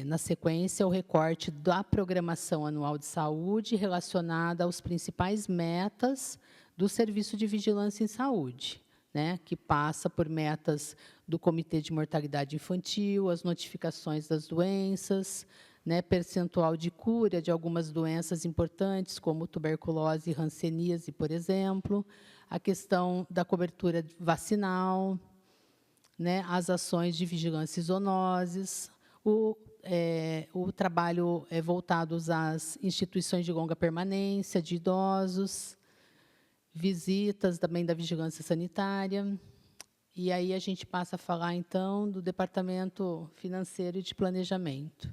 na sequência, o recorte da programação anual de saúde relacionada aos principais metas do Serviço de Vigilância em Saúde, né, que passa por metas do Comitê de Mortalidade Infantil, as notificações das doenças, né, percentual de cura de algumas doenças importantes, como tuberculose e hanseníase, por exemplo, a questão da cobertura vacinal, né, as ações de vigilância e zoonoses, o trabalho é voltado às instituições de longa permanência, de idosos, visitas também da vigilância sanitária. E aí a gente passa a falar, então, do Departamento Financeiro e de Planejamento.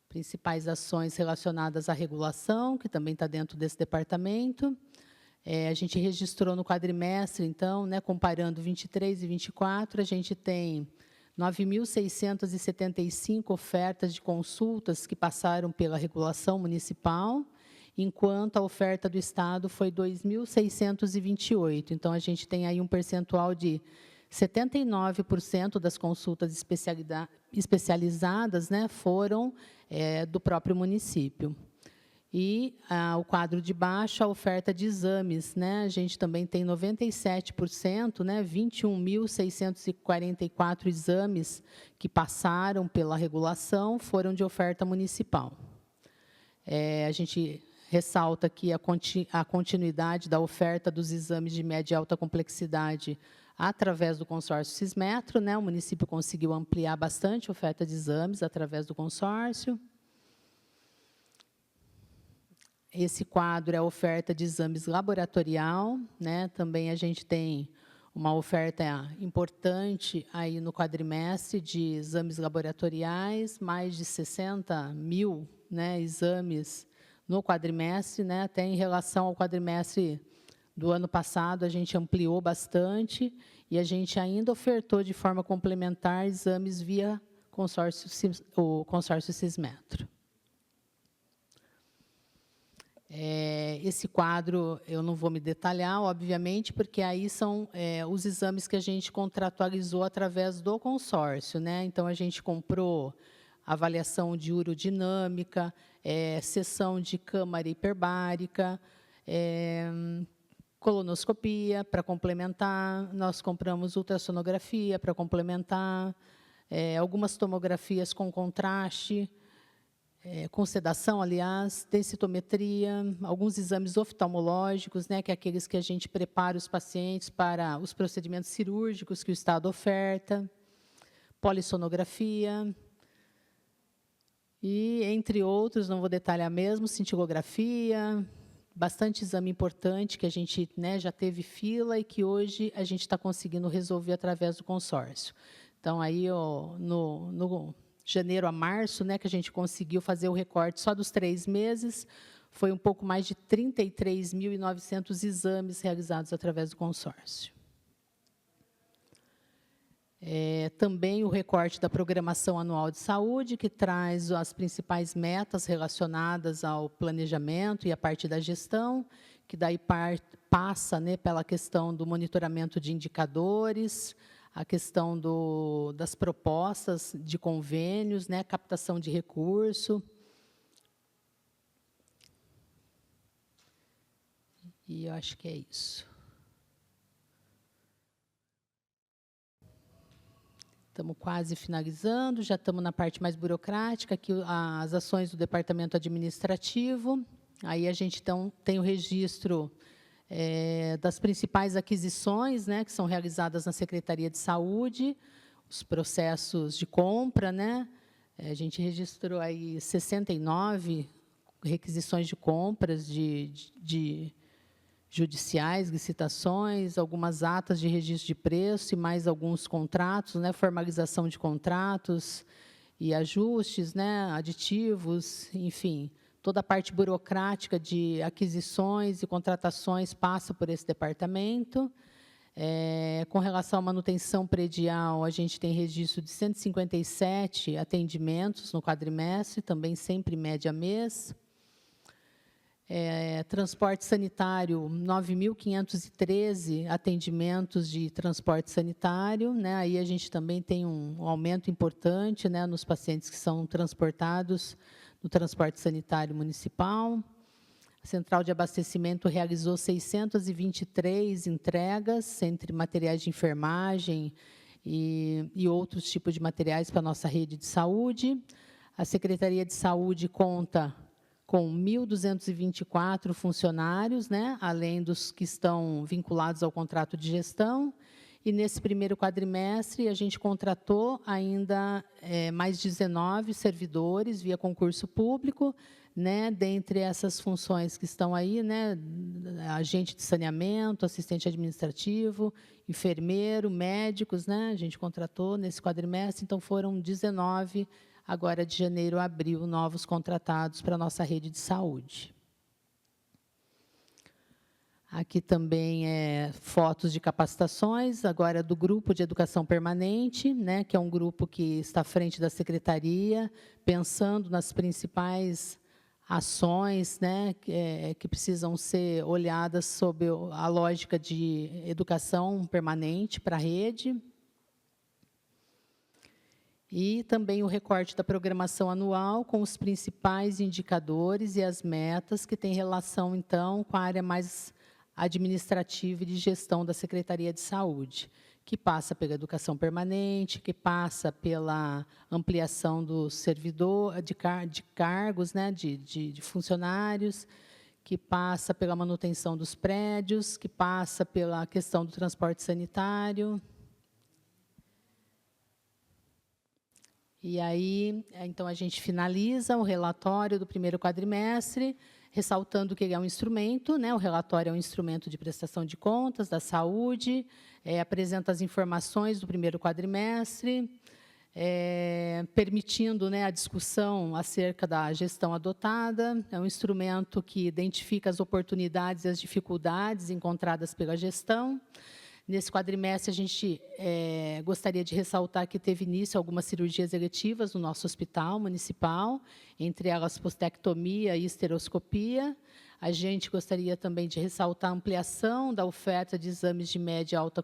Principais ações relacionadas à regulação, que também está dentro desse departamento. A gente registrou no quadrimestre, então, né, comparando 23 e 24, a gente tem 9.675 ofertas de consultas que passaram pela regulação municipal, enquanto a oferta do Estado foi 2.628. Então, a gente tem aí um percentual de 79% das consultas especializadas, né, foram do próprio município. E o quadro de baixo, a oferta de exames, né, a gente também tem 97%, né, 21.644 exames que passaram pela regulação foram de oferta municipal. A gente ressalta aqui a continuidade da oferta dos exames de média e alta complexidade através do consórcio Cismetro, né? O município conseguiu ampliar bastante a oferta de exames através do consórcio. Esse quadro é a oferta de exames laboratorial, né? Também a gente tem uma oferta importante aí no quadrimestre de exames laboratoriais, mais de 60 mil, né, exames no quadrimestre, né? Até em relação ao quadrimestre do ano passado, a gente ampliou bastante e a gente ainda ofertou de forma complementar exames via o consórcio Cismetro. Esse quadro eu não vou me detalhar, obviamente, porque aí são os exames que a gente contratualizou através do consórcio, né? Então, a gente comprou avaliação de urodinâmica, seção de câmara hiperbárica, colonoscopia para complementar, nós compramos ultrassonografia para complementar, algumas tomografias com contraste, com sedação, aliás, densitometria, alguns exames oftalmológicos, né, que é aqueles que a gente prepara os pacientes para os procedimentos cirúrgicos que o Estado oferta, polissonografia, e, entre outros, não vou detalhar mesmo, cintilografia, bastante exame importante que a gente, né, já teve fila e que hoje a gente está conseguindo resolver através do consórcio. Então, aí, no janeiro a março, né, que a gente conseguiu fazer o recorte só dos 3 meses, foi um pouco mais de 33.900 exames realizados através do consórcio. Também o recorte da programação anual de saúde, que traz as principais metas relacionadas ao planejamento e a parte da gestão, que daí passa, né, pela questão do monitoramento de indicadores, a questão das propostas de convênios, né, captação de recurso. E eu acho que é isso. Estamos quase finalizando, já estamos na parte mais burocrática, aqui as ações do departamento administrativo. Aí a gente então tem o registro das principais aquisições, né, que são realizadas na Secretaria de Saúde, os processos de compra, né, a gente registrou aí 69 requisições de compras de judiciais, licitações, algumas atas de registro de preço e mais alguns contratos, né, formalização de contratos e ajustes, né, aditivos, enfim. Toda a parte burocrática de aquisições e contratações passa por esse departamento. Com relação à manutenção predial, a gente tem registro de 157 atendimentos no quadrimestre, também sempre média mês. Transporte sanitário, 9.513 atendimentos de transporte sanitário, né? Aí a gente também tem um aumento importante, né, nos pacientes que são transportados no transporte sanitário municipal. A Central de Abastecimento realizou 623 entregas entre materiais de enfermagem e outros tipos de materiais para a nossa rede de saúde. A Secretaria de Saúde conta com 1.224 funcionários, né, além dos que estão vinculados ao contrato de gestão, E, nesse primeiro quadrimestre, a gente contratou ainda mais 19 servidores via concurso público, né, dentre essas funções que estão aí, né, agente de saneamento, assistente administrativo, enfermeiro, médicos, né, a gente contratou nesse quadrimestre, então foram 19, agora de janeiro a abril, novos contratados para a nossa rede de saúde. Aqui também fotos de capacitações, agora do Grupo de Educação Permanente, né, que é um grupo que está à frente da Secretaria, pensando nas principais ações, né, que precisam ser olhadas sob a lógica de educação permanente para a rede. E também o recorte da programação anual com os principais indicadores e as metas que têm relação, então, com a área mais administrativa e de gestão da Secretaria de Saúde, que passa pela educação permanente, que passa pela ampliação do servidor, de cargos, né, de funcionários, que passa pela manutenção dos prédios, que passa pela questão do transporte sanitário. E aí, então, a gente finaliza o relatório do primeiro quadrimestre, ressaltando que ele é um instrumento, né, o relatório é um instrumento de prestação de contas da saúde, apresenta as informações do primeiro quadrimestre, permitindo, né, a discussão acerca da gestão adotada, é um instrumento que identifica as oportunidades e as dificuldades encontradas pela gestão. Nesse quadrimestre, a gente gostaria de ressaltar que teve início algumas cirurgias eletivas no nosso hospital municipal, entre elas postectomia e esteroscopia. A gente gostaria também de ressaltar a ampliação da oferta de exames de média e alta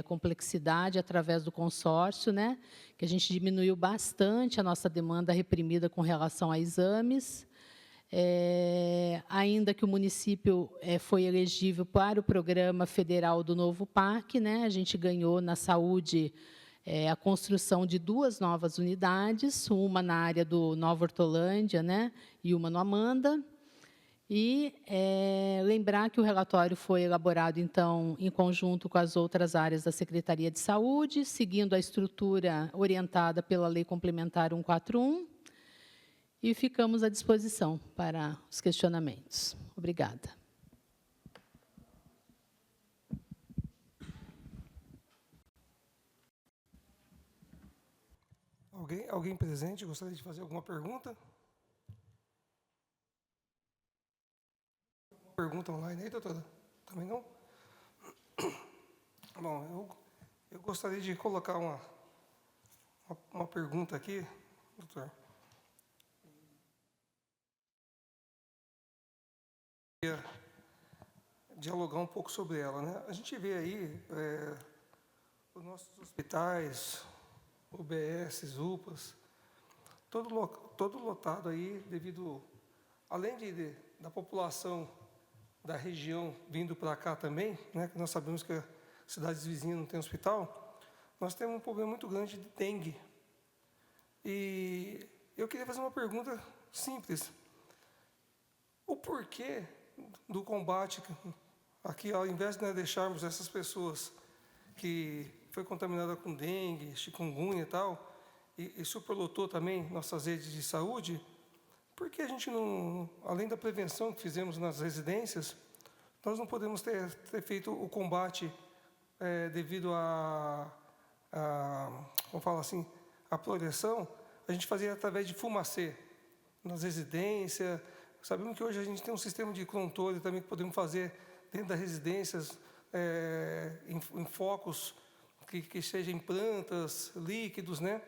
complexidade através do consórcio, né, que a gente diminuiu bastante a nossa demanda reprimida com relação a exames. Ainda que o município foi elegível para o programa federal do Novo Parque, né, a gente ganhou na saúde a construção de 2 novas unidades, uma na área do Nova Hortolândia, né, e uma no Amanda. E lembrar que o relatório foi elaborado, então, em conjunto com as outras áreas da Secretaria de Saúde, seguindo a estrutura orientada pela Lei Complementar 141, e ficamos à disposição para os questionamentos. Obrigada. Alguém presente gostaria de fazer alguma pergunta? Pergunta online aí, doutora? Também não? Bom, eu gostaria de colocar uma pergunta aqui, doutor. Dialogar um pouco sobre ela, né? A gente vê aí os nossos hospitais, UBS, UPAs, todo lotado aí devido, além da população da região vindo para cá também, né? Que nós sabemos que as cidades vizinhas não têm hospital, nós temos um problema muito grande de dengue. E eu queria fazer uma pergunta simples: o porquê do combate aqui, ao invés de nós deixarmos essas pessoas que foi contaminada com dengue, chikungunya e tal, e superlotou também nossas redes de saúde, por que a gente não, além da prevenção que fizemos nas residências, nós não podemos ter feito o combate devido vamos falar assim, a progressão, a gente fazia através de fumacê nas residências. Sabemos que hoje a gente tem um sistema de controle também que podemos fazer dentro das residências, em focos que sejam em plantas, líquidos, né?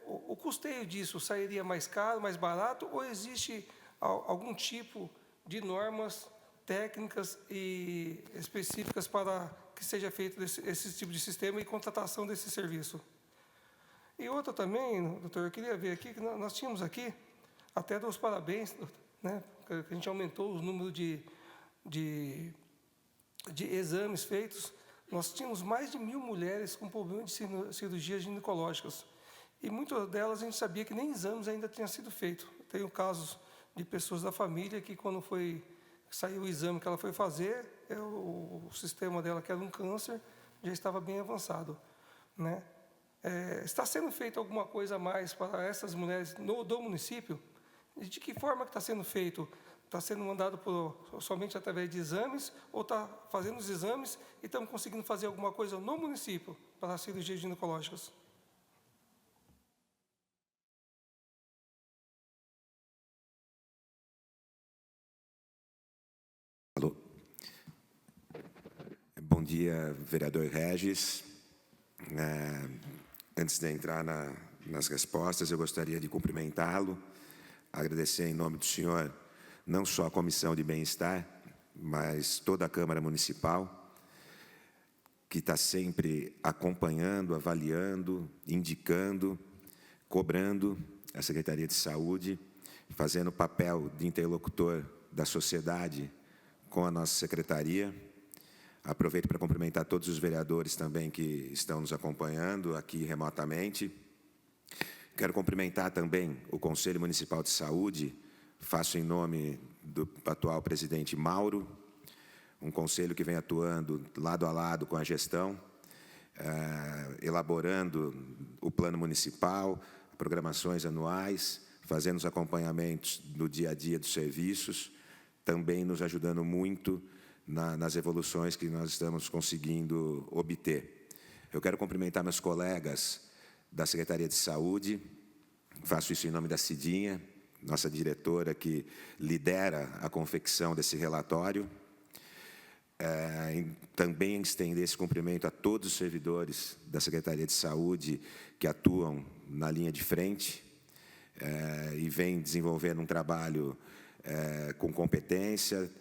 O custeio disso sairia mais caro, mais barato, ou existe algum tipo de normas técnicas e específicas para que seja feito esse tipo de sistema e contratação desse serviço? E outra também, doutor, eu queria ver aqui, que nós tínhamos aqui, até dou os parabéns, né, que a gente aumentou o número de exames feitos. Nós tínhamos mais de 1.000 mulheres com problema de cirurgias ginecológicas. E muitas delas a gente sabia que nem exames ainda tinham sido feitos. Tenho casos de pessoas da família que, quando saiu o exame que ela foi fazer, o sistema dela, que era um câncer, já estava bem avançado, né? Está sendo feito alguma coisa a mais para essas mulheres do município? E de que forma que está sendo feito? Está sendo mandado somente através de exames ou está fazendo os exames e estamos conseguindo fazer alguma coisa no município para as cirurgias ginecológicas? Alô. Bom dia, vereador Regis. Antes de entrar nas respostas, eu gostaria de cumprimentá-lo, agradecer em nome do senhor, não só a Comissão de Bem-Estar, mas toda a Câmara Municipal, que está sempre acompanhando, avaliando, indicando, cobrando a Secretaria de Saúde, fazendo o papel de interlocutor da sociedade com a nossa secretaria. Aproveito para cumprimentar todos os vereadores também que estão nos acompanhando aqui remotamente. Quero cumprimentar também o Conselho Municipal de Saúde, faço em nome do atual presidente Mauro, um conselho que vem atuando lado a lado com a gestão, elaborando o plano municipal, programações anuais, fazendo os acompanhamentos no dia a dia dos serviços, também nos ajudando muito nas evoluções que nós estamos conseguindo obter. Eu quero cumprimentar meus colegas da Secretaria de Saúde, faço isso em nome da Cidinha, nossa diretora que lidera a confecção desse relatório. Também estender esse cumprimento a todos os servidores da Secretaria de Saúde que atuam na linha de frente e vem desenvolvendo um trabalho com competência,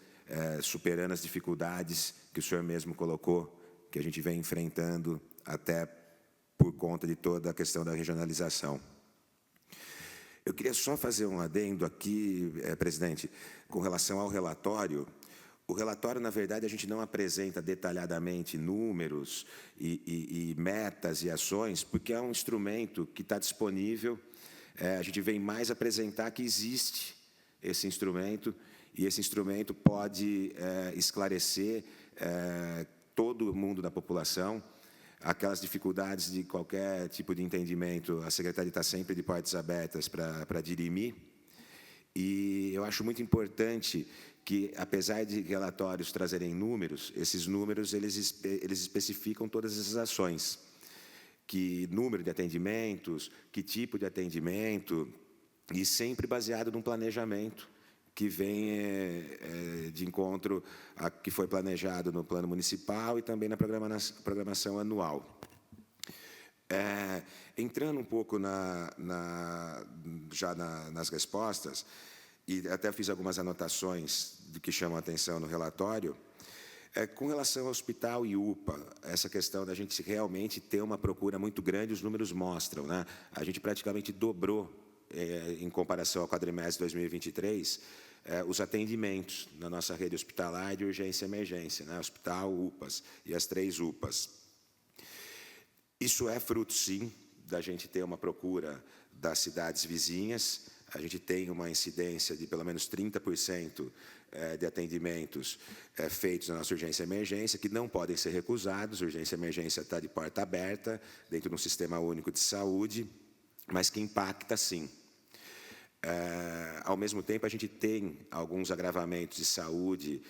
superando as dificuldades que o senhor mesmo colocou, que a gente vem enfrentando até por conta de toda a questão da regionalização. Eu queria só fazer um adendo aqui, presidente, com relação ao relatório. O relatório, na verdade, a gente não apresenta detalhadamente números e metas e ações, porque é um instrumento que está disponível. A gente vem mais apresentar que existe esse instrumento, e esse instrumento pode esclarecer todo o mundo da população, aquelas dificuldades de qualquer tipo de entendimento, a Secretaria está sempre de portas abertas para dirimir. E eu acho muito importante que, apesar de relatórios trazerem números, esses números eles especificam todas essas ações. Que número de atendimentos, que tipo de atendimento, e sempre baseado num planejamento que vem de encontro a que foi planejado no plano municipal e também na programação anual. Entrando um pouco já nas respostas, e até fiz algumas anotações do que chamam a atenção no relatório, com relação ao hospital e UPA, essa questão da gente realmente ter uma procura muito grande, os números mostram, né? A gente praticamente dobrou, em comparação ao quadrimestre de 2023, os atendimentos na nossa rede hospitalar de urgência e emergência, né? Hospital, UPAs e as 3 UPAs. Isso é fruto, sim, da gente ter uma procura das cidades vizinhas. A gente tem uma incidência de pelo menos 30% de atendimentos feitos na nossa urgência e emergência, que não podem ser recusados. A urgência e emergência está de porta aberta, dentro de um sistema único de saúde, mas que impacta, sim. Ao mesmo tempo, a gente tem alguns agravamentos de saúde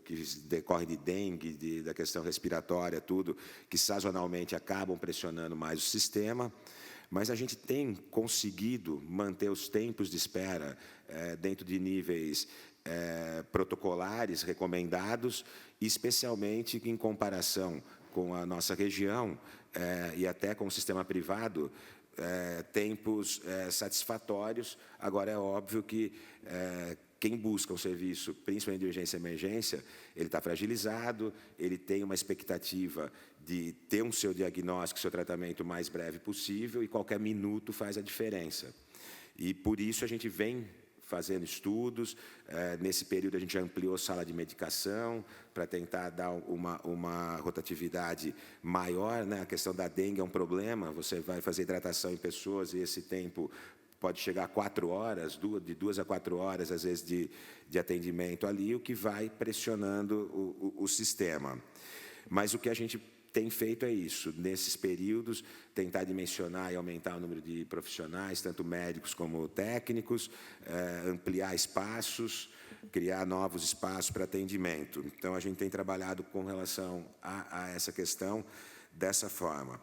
que decorrem de dengue, da questão respiratória, tudo, que sazonalmente acabam pressionando mais o sistema, mas a gente tem conseguido manter os tempos de espera dentro de níveis protocolares recomendados, especialmente em comparação com a nossa região e até com o sistema privado, tempos satisfatórios. Agora, é óbvio que quem busca um serviço, principalmente de urgência e emergência, ele está fragilizado, ele tem uma expectativa de ter um seu diagnóstico, seu tratamento o mais breve possível, e qualquer minuto faz a diferença. E, por isso, a gente vem fazendo estudos. Nesse período, a gente ampliou a sala de medicação para tentar dar uma rotatividade maior, né? A questão da dengue é um problema, você vai fazer hidratação em pessoas e esse tempo pode chegar a 4 horas, de 2 a 4 horas, às vezes, de atendimento ali, o que vai pressionando o sistema. Mas o que a gente tem feito é isso, nesses períodos, tentar dimensionar e aumentar o número de profissionais, tanto médicos como técnicos, ampliar espaços, criar novos espaços para atendimento. Então, a gente tem trabalhado com relação a essa questão dessa forma.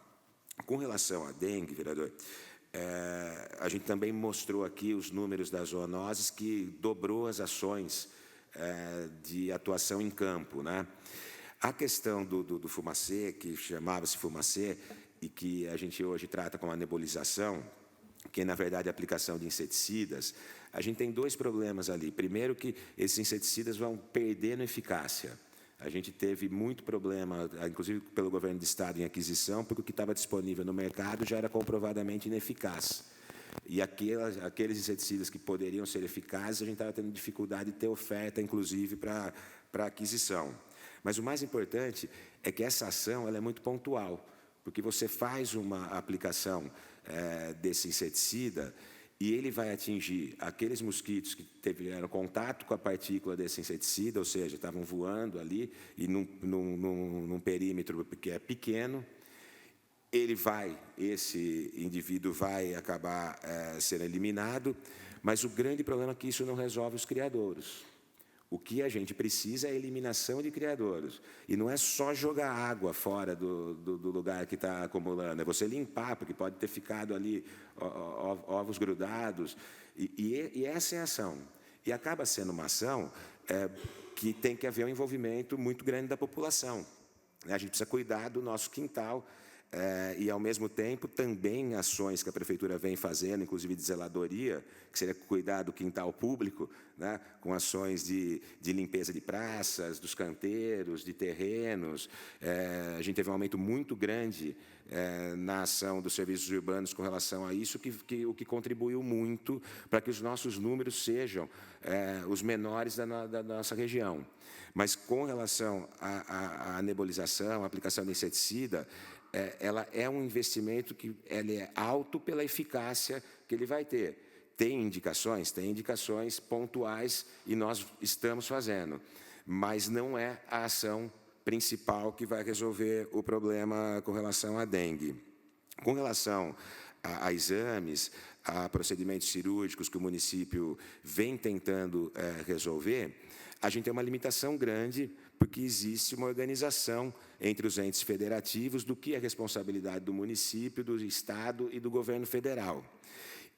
Com relação à dengue, vereador, a gente também mostrou aqui os números das zoonoses, que dobrou as ações de atuação em campo, né? A questão do fumacê, que chamava-se fumacê, e que a gente hoje trata como a nebulização, que na verdade é a aplicação de inseticidas, a gente tem dois problemas ali. Primeiro, que esses inseticidas vão perdendo eficácia. A gente teve muito problema, inclusive pelo governo do Estado, em aquisição, porque o que estava disponível no mercado já era comprovadamente ineficaz. E aqueles inseticidas que poderiam ser eficazes, a gente estava tendo dificuldade de ter oferta, inclusive, para aquisição. Mas o mais importante é que essa ação ela é muito pontual, porque você faz uma aplicação desse inseticida e ele vai atingir aqueles mosquitos que tiveram contato com a partícula desse inseticida, ou seja, estavam voando ali e num perímetro que é pequeno. Esse indivíduo vai acabar sendo eliminado, mas o grande problema é que isso não resolve os criadouros. O que a gente precisa é a eliminação de criadouros. E não é só jogar água fora do lugar que está acumulando, é você limpar, porque pode ter ficado ali ovos grudados. E essa é a ação. E acaba sendo uma ação que tem que haver um envolvimento muito grande da população. A gente precisa cuidar do nosso quintal, e, ao mesmo tempo, também ações que a Prefeitura vem fazendo, inclusive de zeladoria, que seria cuidar do quintal público, né, com ações de limpeza de praças, dos canteiros, de terrenos. A gente teve um aumento muito grande na ação dos serviços urbanos com relação a isso, o que contribuiu muito para que os nossos números sejam os menores da nossa região. Mas, com relação à nebulização, à aplicação de inseticida, ela é um investimento que ele é alto pela eficácia que ele vai ter. Tem indicações pontuais e nós estamos fazendo, mas não é a ação principal que vai resolver o problema com relação à dengue. Com relação a exames, a procedimentos cirúrgicos que o município vem tentando resolver, a gente tem uma limitação grande, porque existe uma organização entre os entes federativos do que é responsabilidade do município, do Estado e do governo federal.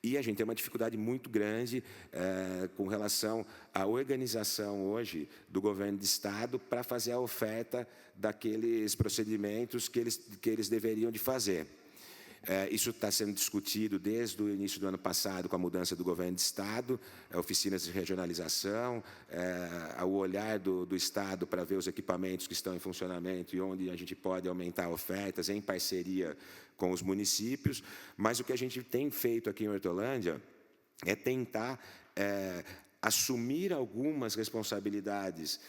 E a gente tem uma dificuldade muito grande com relação à organização hoje do governo do Estado para fazer a oferta daqueles procedimentos que eles deveriam de fazer. Isso está sendo discutido desde o início do ano passado com a mudança do governo de Estado, oficinas de regionalização, o olhar do Estado para ver os equipamentos que estão em funcionamento e onde a gente pode aumentar ofertas em parceria com os municípios. Mas o que a gente tem feito aqui em Hortolândia é tentar assumir algumas responsabilidades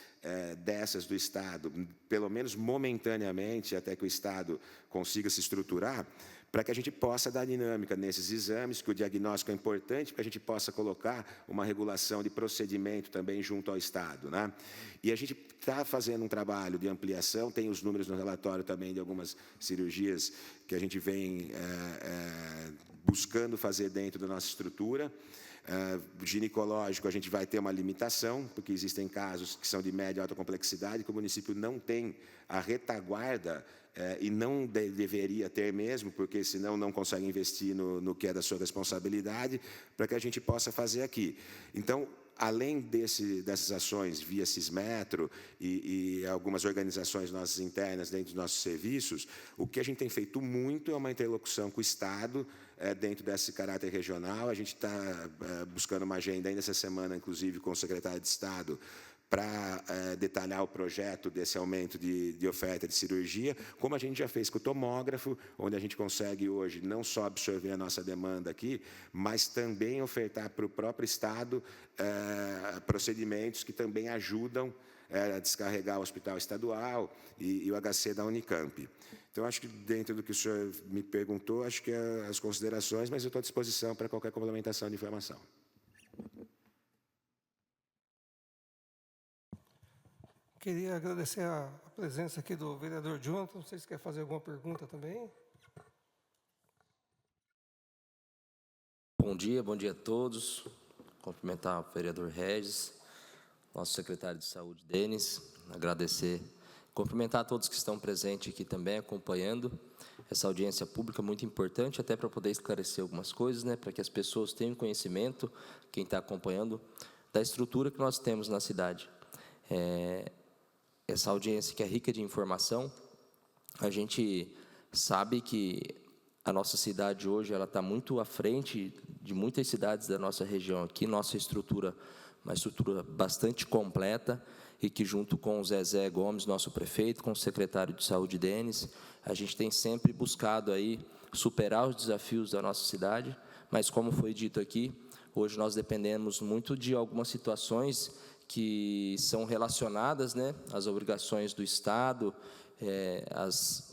dessas do Estado, pelo menos momentaneamente, até que o Estado consiga se estruturar, para que a gente possa dar dinâmica nesses exames, que o diagnóstico é importante, para que a gente possa colocar uma regulação de procedimento também junto ao Estado, né? E a gente está fazendo um trabalho de ampliação, tem os números no relatório também de algumas cirurgias que a gente vem buscando fazer dentro da nossa estrutura. Ginecológico, a gente vai ter uma limitação, porque existem casos que são de média e alta complexidade, que o município não tem a retaguarda, e não deveria ter mesmo, porque senão não consegue investir no que é da sua responsabilidade, para que a gente possa fazer aqui. Então, além dessas ações via Cismetro e algumas organizações nossas internas dentro dos nossos serviços, o que a gente tem feito muito é uma interlocução com o Estado, dentro desse caráter regional. A gente está buscando uma agenda ainda essa semana, inclusive, com o secretário de Estado, para detalhar o projeto desse aumento de oferta de cirurgia, como a gente já fez com o tomógrafo, onde a gente consegue hoje não só absorver a nossa demanda aqui, mas também ofertar para o próprio Estado procedimentos que também ajudam a descarregar o hospital estadual e o HC da Unicamp. Então, acho que dentro do que o senhor me perguntou, acho que as considerações, mas eu estou à disposição para qualquer complementação de informação. Queria agradecer a presença aqui do vereador Jonathan. Não sei se quer fazer alguma pergunta também. Bom dia a todos. Cumprimentar o vereador Regis, nosso secretário de Saúde, Denis, agradecer. Cumprimentar a todos que estão presentes aqui também, acompanhando essa audiência pública muito importante, até para poder esclarecer algumas coisas, né, para que as pessoas tenham conhecimento, quem está acompanhando, da estrutura que nós temos na cidade. Essa audiência que é rica de informação, a gente sabe que a nossa cidade hoje ela está muito à frente de muitas cidades da nossa região aqui, nossa estrutura, uma estrutura bastante completa, e que junto com o Zezé Gomes, nosso prefeito, com o secretário de Saúde, Denis, a gente tem sempre buscado aí superar os desafios da nossa cidade, mas como foi dito aqui, hoje nós dependemos muito de algumas situações que são relacionadas, né, às obrigações do Estado,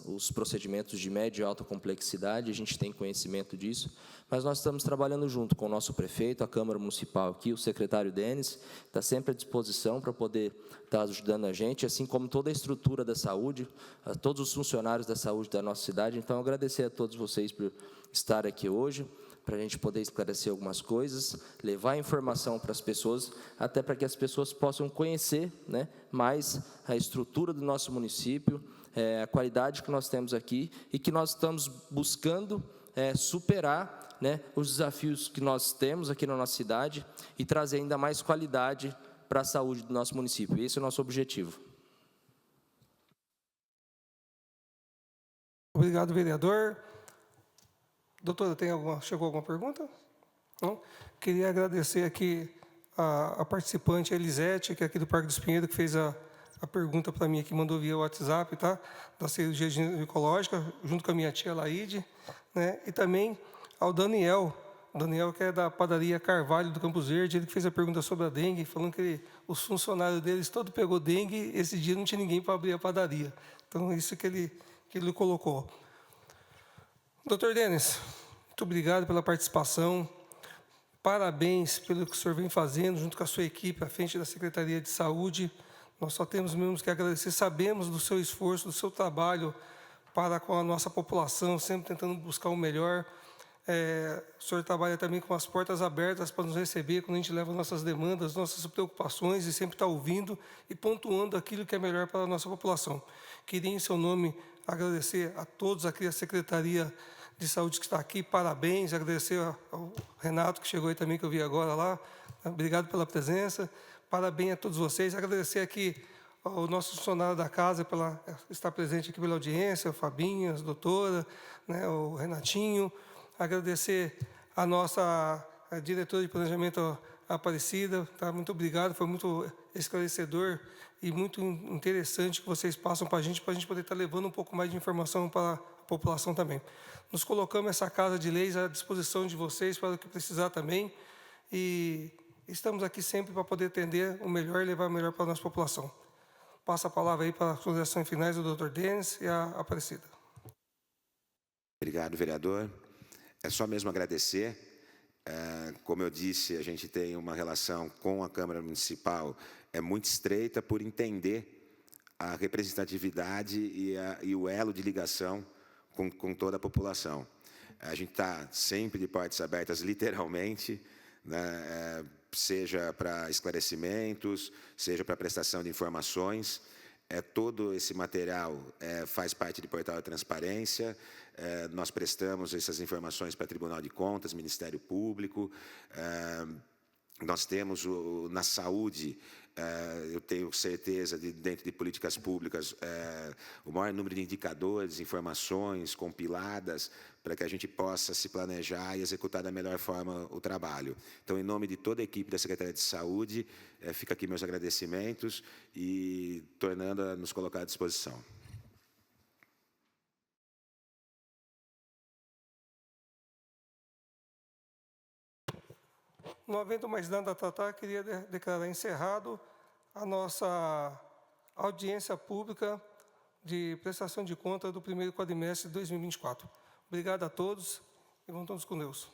os procedimentos de média e alta complexidade, a gente tem conhecimento disso, mas nós estamos trabalhando junto com o nosso prefeito, a Câmara Municipal aqui, o secretário Denis, está sempre à disposição para poder estar ajudando a gente, assim como toda a estrutura da saúde, a todos os funcionários da saúde da nossa cidade. Então, agradecer a todos vocês por estar aqui hoje, para a gente poder esclarecer algumas coisas, levar informação para as pessoas, até para que as pessoas possam conhecer, né, mais a estrutura do nosso município, a qualidade que nós temos aqui e que nós estamos buscando superar, né, os desafios que nós temos aqui na nossa cidade e trazer ainda mais qualidade para a saúde do nosso município. Esse é o nosso objetivo. Obrigado, vereador. Doutora, chegou alguma pergunta? Não? Queria agradecer aqui a participante, a Elisete, que é aqui do Parque dos Pinheiros, que fez a pergunta para mim, que mandou via WhatsApp, tá? Da cirurgia ginecológica, junto com a minha tia Laide, né? E também ao Daniel, que é da padaria Carvalho, do Campos Verde, ele que fez a pergunta sobre a dengue, falando que os funcionários deles todos pegou dengue, esse dia não tinha ninguém para abrir a padaria. Então, isso que ele colocou. Doutor Denis, muito obrigado pela participação, parabéns pelo que o senhor vem fazendo, junto com a sua equipe, à frente da Secretaria de Saúde. Nós só temos mesmo que agradecer, sabemos do seu esforço, do seu trabalho para com a nossa população, sempre tentando buscar o melhor. O senhor trabalha também com as portas abertas para nos receber, quando a gente leva nossas demandas, nossas preocupações, e sempre está ouvindo e pontuando aquilo que é melhor para a nossa população. Queria, em seu nome, agradecer a todos aqui, a Secretaria de Saúde que está aqui, parabéns, agradecer ao Renato, que chegou aí também, que eu vi agora lá, obrigado pela presença, parabéns a todos vocês, agradecer aqui ao nosso funcionário da casa por estar presente aqui pela audiência, o Fabinho, a doutora, né, o Renatinho, agradecer a nossa diretora de planejamento, Aparecida, tá? Muito obrigado, foi muito esclarecedor e muito interessante que vocês passam para a gente poder estar levando um pouco mais de informação para a população também. Nos colocamos essa Casa de Leis à disposição de vocês para o que precisar também, e estamos aqui sempre para poder atender o melhor e levar o melhor para a nossa população. Passo a palavra aí para as considerações finais do Dr. Denis e a Aparecida. Obrigado, vereador. É só mesmo agradecer. Como eu disse, a gente tem uma relação com a Câmara Municipal muito estreita por entender a representatividade e o elo de ligação com toda a população. A gente está sempre de portas abertas, literalmente, né, seja para esclarecimentos, seja para prestação de informações. Todo esse material faz parte do portal da transparência. Nós prestamos essas informações para o Tribunal de Contas, Ministério Público. Nós temos na saúde, eu tenho certeza, dentro de políticas públicas, o maior número de indicadores, informações compiladas para que a gente possa se planejar e executar da melhor forma o trabalho. Então, em nome de toda a equipe da Secretaria de Saúde, fica aqui meus agradecimentos e tornando a nos colocar à disposição. Não havendo mais nada a tratar, queria declarar encerrado a nossa audiência pública de prestação de conta do primeiro quadrimestre de 2024. Obrigado a todos e vão todos com Deus.